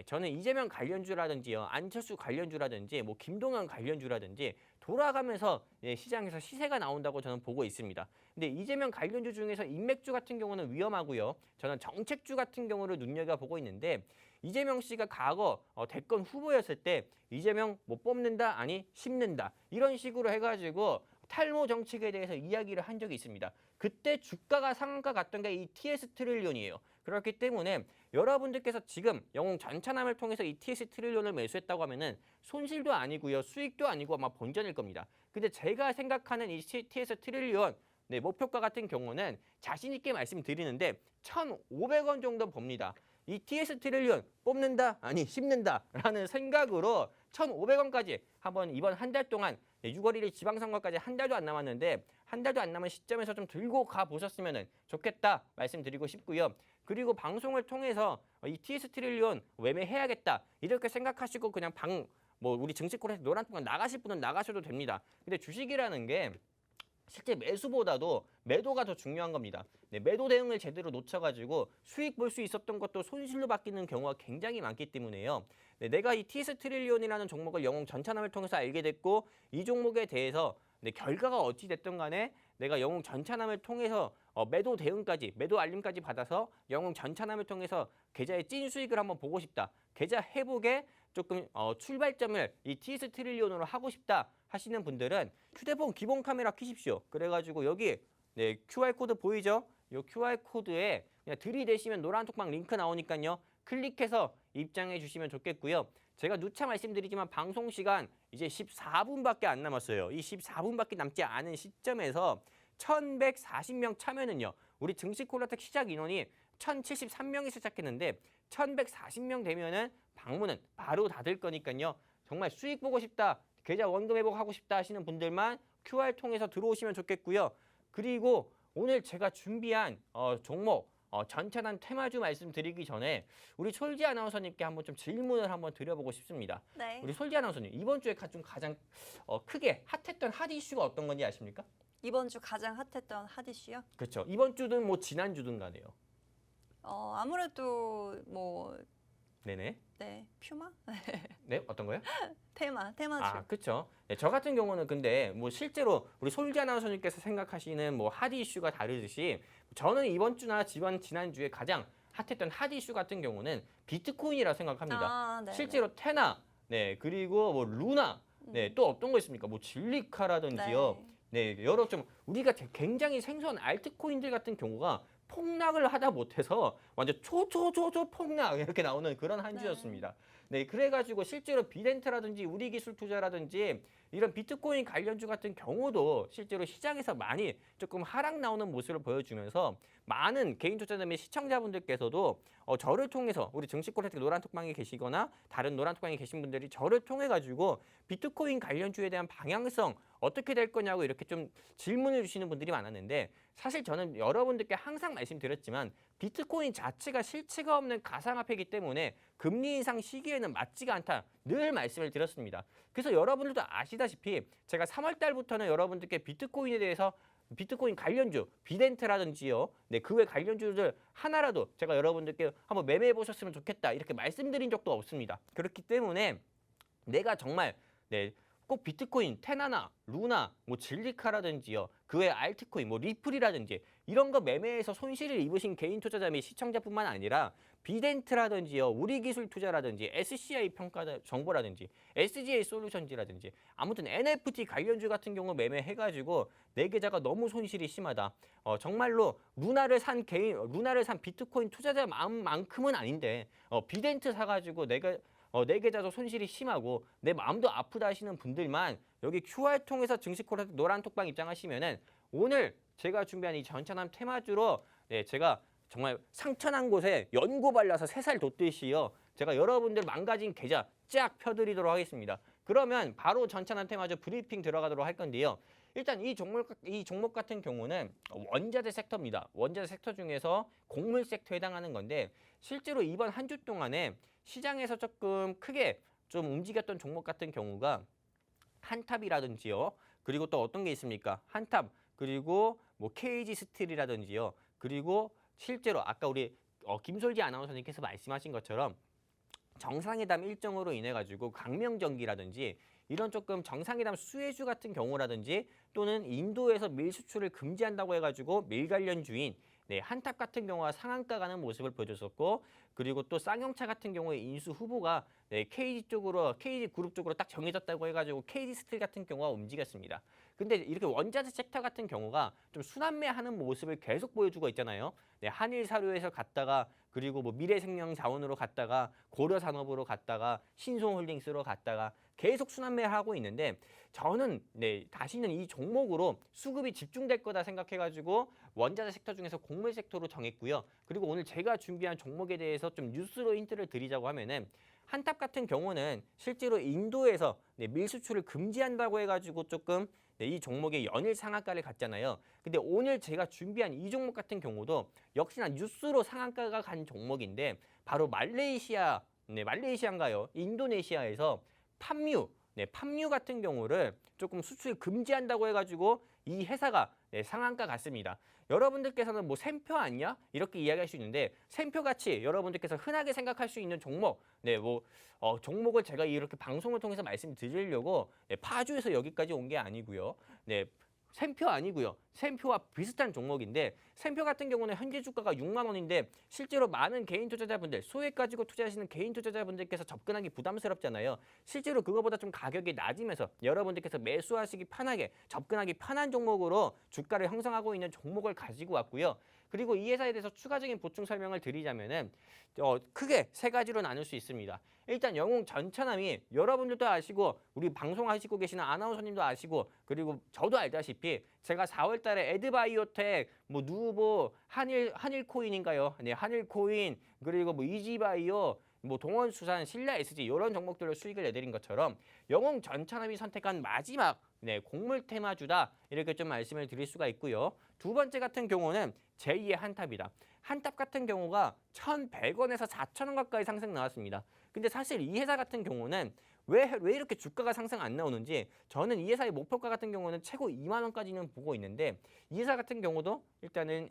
저는 이재명 관련주라든지요, 안철수 관련주라든지, 뭐 김동연 관련주라든지 돌아가면서 시장에서 시세가 나온다고 저는 보고 있습니다. 근데 이재명 관련주 중에서 인맥주 같은 경우는 위험하고요. 저는 정책주 같은 경우를 눈여겨보고 있는데 이재명 씨가 과거 대권 후보였을 때 이재명 못 뽑는다, 아니 심는다 이런 식으로 해가지고 탈모 정책에 대해서 이야기를 한 적이 있습니다. 그때 주가가 상한가 갔던 게 이 TS 트릴리온이에요. 그렇기 때문에 여러분들께서 지금 영웅 전차남을 통해서 이 TS 트릴리온을 매수했다고 하면은 손실도 아니고요, 수익도 아니고 아마 본전일 겁니다. 근데 제가 생각하는 이 TS 트릴리온 목표가 같은 경우는 자신 있게 말씀드리는데 1,500원 정도 봅니다. 이 TS 트릴리온 뽑는다, 아니 심는다라는 생각으로 1,500원까지 한번 이번 한 달 동안 6월 1일 지방선거까지 한 달도 안 남았는데 한 달도 안 남은 시점에서 좀 들고 가 보셨으면 좋겠다 말씀드리고 싶고요. 그리고 방송을 통해서 이 TS 트릴리온 매매해야겠다 이렇게 생각하시고 그냥 우리 증시콜에서 노란 통관 나가실 분은 나가셔도 됩니다. 근데 주식이라는 게 실제 매수보다도 매도가 더 중요한 겁니다. 매도 대응을 제대로 놓쳐가지고 수익 볼 수 있었던 것도 손실로 바뀌는 경우가 굉장히 많기 때문에요. 내가 이 TS 트릴리온이라는 종목을 영웅 전차남을 통해서 알게 됐고 이 종목에 대해서 결과가 어찌 됐든 간에 내가 영웅 전차남을 통해서 매도 대응까지, 매도 알림까지 받아서 영웅 전차남을 통해서 계좌의 찐 수익을 한번 보고 싶다. 계좌 회복에 조금 출발점을 이 TS 트릴리온으로 하고 싶다 하시는 분들은 휴대폰 기본 카메라 켜십시오. 그래가지고 여기 QR코드 보이죠? 이 QR코드에 그냥 들이대시면 노란 톡방 링크 나오니까요. 클릭해서 입장해 주시면 좋겠고요. 제가 누차 말씀드리지만 방송 시간 이제 14분밖에 안 남았어요. 이 14분밖에 남지 않은 시점에서 1,140명 참여는요. 우리 증시콜라텍 시작 인원이 1,073명이 시작했는데 1,140명 되면은 방문은 바로 닫을 거니까요. 정말 수익 보고 싶다, 계좌 원금 회복하고 싶다 하시는 분들만 QR 통해서 들어오시면 좋겠고요. 그리고 오늘 제가 준비한 종목 전차단 테마주 말씀드리기 전에 우리 솔지 아나운서님께 한번 좀 질문을 한번 드려보고 싶습니다. 네. 우리 솔지 아나운서님 이번 주에 좀 가장 크게 핫했던 핫 이슈가 어떤 건지 아십니까? 이번 주 가장 핫했던 핫 이슈요? 그렇죠. 이번 주든 뭐 지난 주든 간에요. 아무래도 네네. 퓨마? 네, 어떤 거요? 테마주. 아, 그렇죠. 저 같은 경우는 근데 뭐 실제로 우리 솔지 아나운서님께서 생각하시는 뭐 핫 이슈가 다르듯이 저는 이번 주나 지난 주에 가장 핫했던 핫 이슈 같은 경우는 비트코인이라고 생각합니다. 네네. 실제로 테나, 그리고 뭐 루나, 또 어떤 거 있습니까? 뭐 질리카라든지요. 여러 좀 우리가 굉장히 생소한 알트코인들 같은 경우가 폭락을 하다 못해서 완전 폭락 이렇게 나오는 그런 한 주였습니다. 그래가지고 실제로 비덴트라든지 우리기술투자라든지 이런 비트코인 관련주 같은 경우도 실제로 시장에서 많이 조금 하락 나오는 모습을 보여주면서 많은 개인 투자자 및 시청자분들께서도 저를 통해서 우리 증시콜라텍 노란톡방에 계시거나 다른 노란톡방에 계신 분들이 저를 통해 가지고 비트코인 관련주에 대한 방향성 어떻게 될 거냐고 이렇게 좀 질문을 주시는 분들이 많았는데 사실 저는 여러분들께 항상 말씀드렸지만 비트코인 자체가 실체가 없는 가상화폐이기 때문에 금리 인상 시기에는 맞지가 않다 늘 말씀을 드렸습니다. 그래서 여러분들도 아시다시피 제가 3월 달부터는 여러분들께 비트코인에 대해서 비트코인 관련주, 비덴트라든지요. 그 외 관련주들 하나라도 제가 여러분들께 한번 매매해 보셨으면 좋겠다 이렇게 말씀드린 적도 없습니다. 그렇기 때문에 내가 정말 꼭 비트코인, 테나나, 루나, 뭐 질리카라든지요. 그 외 알트코인, 뭐 리플이라든지 이런 거 매매해서 손실을 입으신 개인 투자자 및 시청자뿐만 아니라 비덴트라든지요, 우리기술투자라든지 SCI 평가 정보라든지 SGA 솔루션즈라든지 아무튼 NFT 관련주 같은 경우 매매해가지고 내 계좌가 너무 손실이 심하다. 정말로 루나를 산 비트코인 투자자 마음만큼은 아닌데 비덴트 사가지고 내 계좌도 손실이 심하고 내 마음도 아프다 하시는 분들만 여기 QR 통해서 증시 콜라텍 노란 톡방 입장하시면은 오늘 제가 준비한 이 전천함 테마주로 제가 정말 상처난 곳에 연고 발라서 새살 돋듯이요. 제가 여러분들 망가진 계좌 쫙 펴드리도록 하겠습니다. 그러면 바로 전천함 테마주 브리핑 들어가도록 할 건데요. 일단 이 종목 같은 경우는 원자재 섹터입니다. 원자재 섹터 중에서 곡물 섹터에 해당하는 건데 실제로 이번 한 주 동안에 시장에서 조금 크게 좀 움직였던 종목 같은 경우가 한탑이라든지요. 그리고 또 어떤 게 있습니까? 한탑 그리고 뭐 KG 스틸이라든지요. 그리고 실제로 아까 우리 김솔지 아나운서님께서 말씀하신 것처럼 정상회담 일정으로 인해 가지고 강명전기라든지 이런 조금 정상회담 수혜주 같은 경우라든지 또는 인도에서 밀 수출을 금지한다고 해가지고 밀 관련주인 한탑 같은 경우가 상한가 가는 모습을 보여줬었고 그리고 또 쌍용차 같은 경우에 인수 후보가 KG 그룹 쪽으로 딱 정해졌다고 해가지고 KG 스틸 같은 경우가 움직였습니다. 근데 이렇게 원자재 섹터 같은 경우가 좀 순환매하는 모습을 계속 보여주고 있잖아요. 한일사료에서 갔다가 그리고 뭐 미래생명자원으로 갔다가 고려산업으로 갔다가 신송홀딩스로 갔다가 계속 순환매하고 있는데 저는 다시는 이 종목으로 수급이 집중될 거다 생각해가지고 원자재 섹터 중에서 곡물 섹터로 정했고요. 그리고 오늘 제가 준비한 종목에 대해서 좀 뉴스로 힌트를 드리자고 하면은 한탑 같은 경우는 실제로 인도에서 밀 수출을 금지한다고 해가지고 조금 이 종목의 연일 상한가를 갔잖아요. 근데 오늘 제가 준비한 이 종목 같은 경우도 역시나 뉴스로 상한가가 간 종목인데 바로 말레이시아인가요? 인도네시아에서 팜유 같은 경우를 조금 수출 금지한다고 해가지고 이 회사가 상한가 갔습니다. 여러분들께서는 뭐 샘표 아니야? 이렇게 이야기할 수 있는데 샘표 같이 여러분들께서 흔하게 생각할 수 있는 종목, 종목을 제가 이렇게 방송을 통해서 말씀드리려고 파주에서 여기까지 온 게 아니고요. 샘표 아니고요. 샘표와 비슷한 종목인데 샘표 같은 경우는 현재 주가가 6만 원인데 실제로 많은 개인 투자자분들, 소액 가지고 투자하시는 개인 투자자분들께서 접근하기 부담스럽잖아요. 실제로 그거보다 좀 가격이 낮으면서 여러분들께서 매수하시기 편하게 접근하기 편한 종목으로 주가를 형성하고 있는 종목을 가지고 왔고요. 그리고 이 회사에 대해서 추가적인 보충 설명을 드리자면은 크게 세 가지로 나눌 수 있습니다. 일단 영웅 전천함이 여러분들도 아시고 우리 방송하시고 계시는 아나운서님도 아시고 그리고 저도 알다시피 제가 4월 달에 에드바이오텍, 뭐 누보, 한일코인인가요? 한일코인 그리고 뭐 이지바이오 뭐 동원수산, 신라 SG 이런 종목들로 수익을 내드린 것처럼 영웅 전천함이 선택한 마지막 곡물 테마주다 이렇게 좀 말씀을 드릴 수가 있고요. 두 번째 같은 경우는 제2의 한탑이다. 한탑 같은 경우가 1,100원에서 4,000원 가까이 상승 나왔습니다. 근데 사실 이 회사 같은 경우는 왜 이렇게 주가가 상승 안 나오는지 저는 이 회사의 목표가 같은 경우는 최고 2만 원까지는 보고 있는데 이 회사 같은 경우도 일단은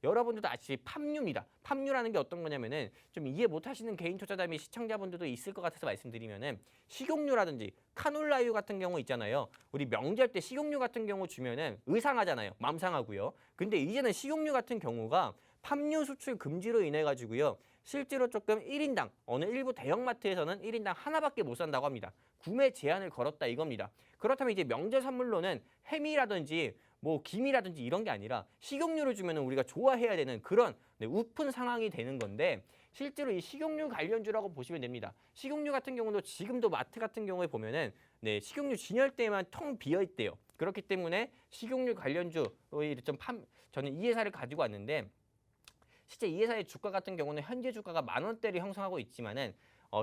여러분들도 아시지 팜유입니다. 팜유라는 게 어떤 거냐면은 좀 이해 못하시는 개인 투자자 및 시청자분들도 있을 것 같아서 말씀드리면은 식용유라든지 카놀라유 같은 경우 있잖아요. 우리 명절 때 식용유 같은 경우 주면은 의상하잖아요. 맘 상하고요. 근데 이제는 식용유 같은 경우가 팜유 수출 금지로 인해 가지고요. 실제로 조금 1인당 어느 일부 대형마트에서는 1인당 하나밖에 못 산다고 합니다. 구매 제한을 걸었다 이겁니다. 그렇다면 이제 명절 선물로는 햄이라든지 뭐 김이라든지 이런 게 아니라 식용유를 주면 우리가 좋아해야 되는 그런 우픈 상황이 되는 건데 실제로 이 식용유 관련주라고 보시면 됩니다. 식용유 같은 경우도 지금도 마트 같은 경우에 보면은 식용유 진열대만 텅 비어 있대요. 그렇기 때문에 식용유 관련주 저는 이 회사를 가지고 왔는데 실제 이 회사의 주가 같은 경우는 현재 주가가 10,000원대를 형성하고 있지만은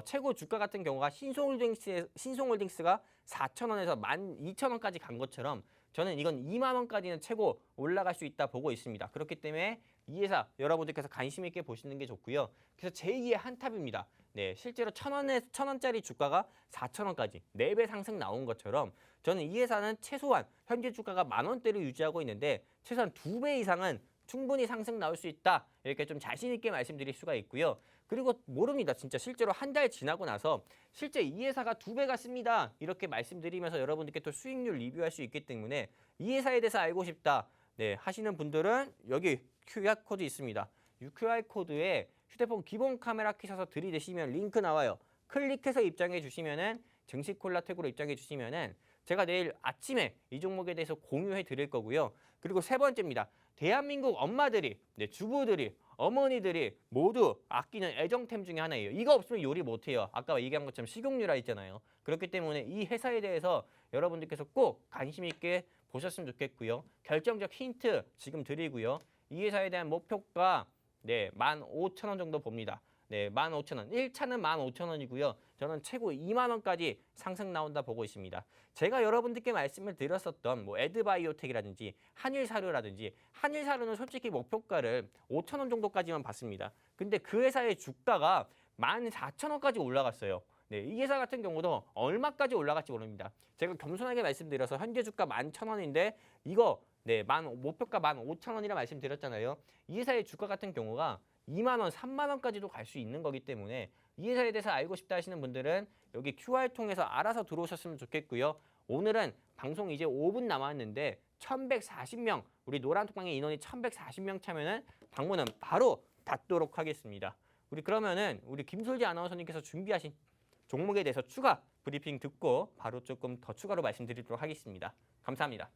최고 주가 같은 경우가 신송홀딩스가 4,000원에서 12,000원까지 간 것처럼 저는 이건 2만 원까지는 최고 올라갈 수 있다 보고 있습니다. 그렇기 때문에 이 회사 여러분들께서 관심 있게 보시는 게 좋고요. 그래서 제2의 한탑입니다. 실제로 1,000원짜리 주가가 4,000원까지 4배 상승 나온 것처럼 저는 이 회사는 최소한 현재 주가가 10,000원대를 유지하고 있는데 최소한 2배 이상은 충분히 상승 나올 수 있다. 이렇게 좀 자신 있게 말씀드릴 수가 있고요. 그리고 모릅니다. 진짜 실제로 한 달 지나고 나서 실제 이 회사가 2배가 씁니다. 이렇게 말씀드리면서 여러분들께 또 수익률 리뷰할 수 있기 때문에 이 회사에 대해서 알고 싶다. 네, 하시는 분들은 여기 QR코드 있습니다. 이 QR코드에 휴대폰 기본 카메라 켜셔서 들이대시면 링크 나와요. 클릭해서 입장해 주시면은 증시 콜라텍으로 입장해 주시면은 제가 내일 아침에 이 종목에 대해서 공유해 드릴 거고요. 그리고 세 번째입니다. 대한민국 엄마들이, 네, 주부들이, 어머니들이 모두 아끼는 애정템 중에 하나예요. 이거 없으면 요리 못해요. 아까 얘기한 것처럼 식용유라 있잖아요. 그렇기 때문에 이 회사에 대해서 여러분들께서 꼭 관심 있게 보셨으면 좋겠고요. 결정적 힌트 지금 드리고요. 이 회사에 대한 목표가 네, 15,000원 정도 봅니다. 네, 15,000원. 1차는 15,000원이고요. 저는 최고 2만 원까지 상승 나온다 보고 있습니다. 제가 여러분들께 말씀을 드렸었던 뭐 에드바이오텍이라든지 한일사료라든지 한일사료는 솔직히 목표가를 5,000원 정도까지만 봤습니다. 근데 그 회사의 주가가 14,000원까지 올라갔어요. 네, 이 회사 같은 경우도 얼마까지 올라갈지 모릅니다. 제가 겸손하게 말씀드려서 현재 주가 11,000원인데 이거 네, 목표가 15,000원이라 말씀드렸잖아요. 이 회사의 주가 같은 경우가 2만 원, 3만 원까지도 갈 수 있는 거기 때문에 이 회사에 대해서 알고 싶다 하시는 분들은 여기 QR 통해서 알아서 들어오셨으면 좋겠고요. 오늘은 방송 이제 5분 남았는데 1,140명, 우리 노란톡방에 인원이 1,140명 차면은 방문은 바로 닫도록 하겠습니다. 우리 그러면은 우리 김솔지 아나운서님께서 준비하신 종목에 대해서 추가 브리핑 듣고 바로 조금 더 추가로 말씀드리도록 하겠습니다. 감사합니다.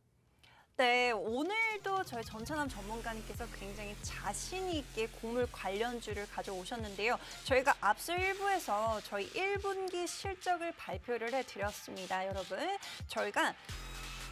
네, 오늘도 저희 전찬남 전문가님께서 굉장히 자신 있게 곡물 관련주를 가져오셨는데요. 저희가 앞서 1부에서 저희 1분기 실적을 발표를 해드렸습니다. 여러분, 저희가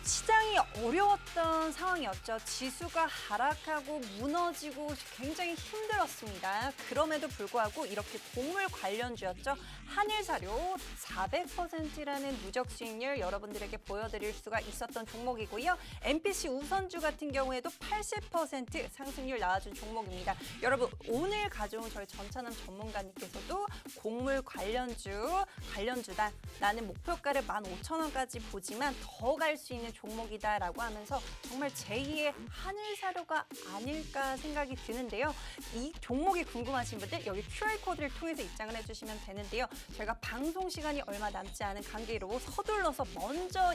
시장이 어려웠던 상황이었죠. 지수가 하락하고 무너지고 굉장히 힘들었습니다. 그럼에도 불구하고 이렇게 곡물 관련주였죠. 한일사료 400%라는 누적 수익률 여러분들에게 보여드릴 수가 있었던 종목이고요. MPC 우선주 같은 경우에도 80% 상승률 나와준 종목입니다. 여러분, 오늘 가져온 저희 전찬남 전문가님께서도 곡물 관련주다. 나는 목표가를 15,000원까지 보지만 더 갈 수 있는 종목이다라고 하면서 정말 제2의 한일사료가 아닐까 생각이 드는데요. 이 종목이 궁금하신 분들 여기 QR코드를 통해서 입장을 해주시면 되는데요. 저희가 방송 시간이 얼마 남지 않은 관계로 서둘러서 먼저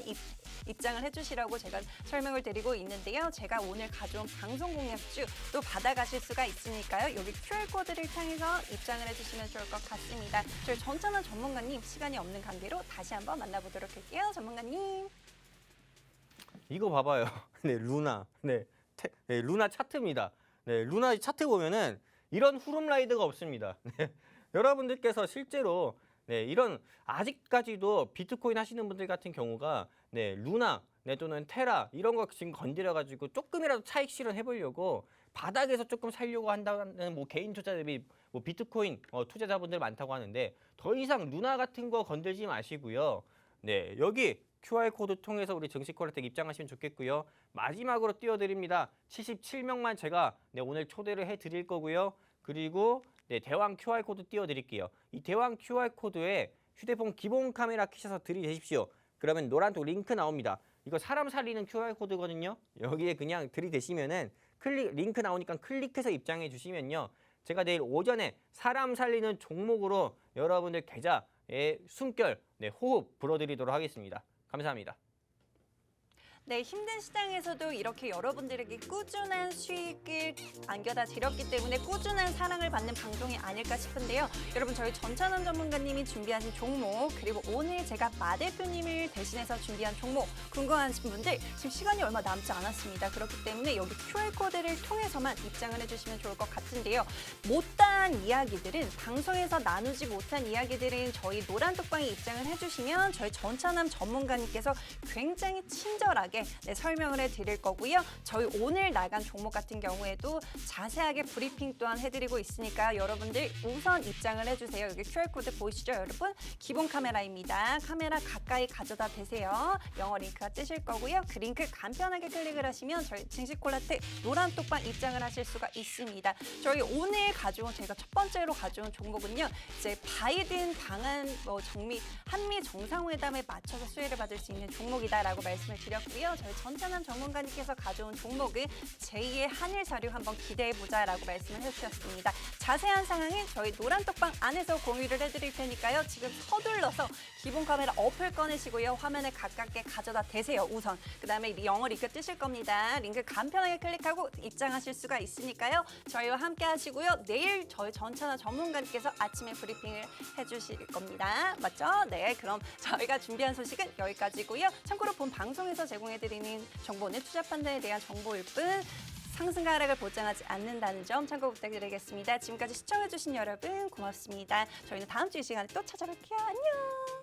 입장을 해주시라고 제가 설명을 드리고 있는데요. 제가 오늘 가져온 방송 공략주 또 받아가실 수가 있으니까요. 여기 QR코드를 통해서 입장을 해주시면 좋을 것 같습니다. 저희 전찬남 전문가님 시간이 없는 관계로 다시 한번 만나보도록 할게요. 전문가님. 이거 봐봐요. 네, 루나. 네, 루나 차트입니다. 네, 루나 차트 보면은 이런 후름 라이드가 없습니다. 네, 여러분들께서 실제로 네, 이런 아직까지도 비트코인 하시는 분들 같은 경우가 네, 루나 네, 또는 테라 이런 거 지금 건드려 가지고 조금이라도 차익 실현 해보려고 바닥에서 조금 살려고 한다는 뭐 개인 투자 대비 뭐 비트코인 투자자분들 많다고 하는데 더 이상 루나 같은 거 건들지 마시고요. 네, 여기 QR코드 통해서 우리 증시 콜라텍 입장하시면 좋겠고요. 마지막으로 띄워드립니다. 77명만 제가 네, 오늘 초대를 해드릴 거고요. 그리고 네, 대왕 QR코드 띄워드릴게요. 이 대왕 QR코드에 휴대폰 기본 카메라 켜셔서 들이대십시오. 그러면 노란톡 링크 나옵니다. 이거 사람 살리는 QR코드거든요. 여기에 그냥 들이대시면은 링크 나오니까 클릭해서 입장해 주시면요. 제가 내일 오전에 사람 살리는 종목으로 여러분들 계좌에 숨결, 네, 호흡 불어드리도록 하겠습니다. 감사합니다. 네, 힘든 시장에서도 이렇게 여러분들에게 꾸준한 수익을 안겨다 드렸기 때문에 꾸준한 사랑을 받는 방송이 아닐까 싶은데요. 여러분, 저희 전찬원 전문가님이 준비하신 종목, 그리고 오늘 제가 마 대표님을 대신해서 준비한 종목 궁금하신 분들 지금 시간이 얼마 남지 않았습니다. 그렇기 때문에 여기 QR코드를 통해서만 입장을 해주시면 좋을 것 같은데요. 못다한 이야기들은 방송에서 나누지 못한 이야기들은 저희 노란톡방에 입장을 해주시면 저희 전찬원 전문가님께서 굉장히 친절하게 네, 설명을 해드릴 거고요. 저희 오늘 나간 종목 같은 경우에도 자세하게 브리핑 또한 해드리고 있으니까 여러분들 우선 입장을 해주세요. 여기 QR코드 보이시죠, 여러분? 기본 카메라입니다. 카메라 가까이 가져다 대세요. 영어 링크가 뜨실 거고요. 그 링크 간편하게 클릭을 하시면 저희 증시콜라텍 노란톡방 입장을 하실 수가 있습니다. 저희 오늘 가져온 제가 첫 번째로 가져온 종목은요. 이제 바이든 방한 한미 정상회담에 맞춰서 수혜를 받을 수 있는 종목이다라고 말씀을 드렸고요. 시간에는요. 저희 전찬남 전문가님께서 가져온 종목은 제2의 한일 자료 한번 기대해보자라고 말씀을 해주셨습니다. 자세한 상황은 저희 노란 떡방 안에서 공유를 해드릴 테니까요. 지금 서둘러서 기본 카메라 어플 꺼내시고요. 화면에 가깝게 가져다 대세요. 우선. 그다음에 영어 링크 뜨실 겁니다. 링크 간편하게 클릭하고 입장하실 수가 있으니까요. 저희와 함께 하시고요. 내일 저희 전찬남 전문가님께서 아침에 브리핑을 해주실 겁니다. 맞죠? 네, 그럼 저희가 준비한 소식은 여기까지고요. 참고로 본 방송에서 제공해드리는 정보는 투자 판단에 대한 정보일 뿐 상승과 하락을 보장하지 않는다는 점 참고 부탁드리겠습니다. 지금까지 시청해주신 여러분 고맙습니다. 저희는 다음 주 이 시간에 또 찾아뵐게요. 안녕.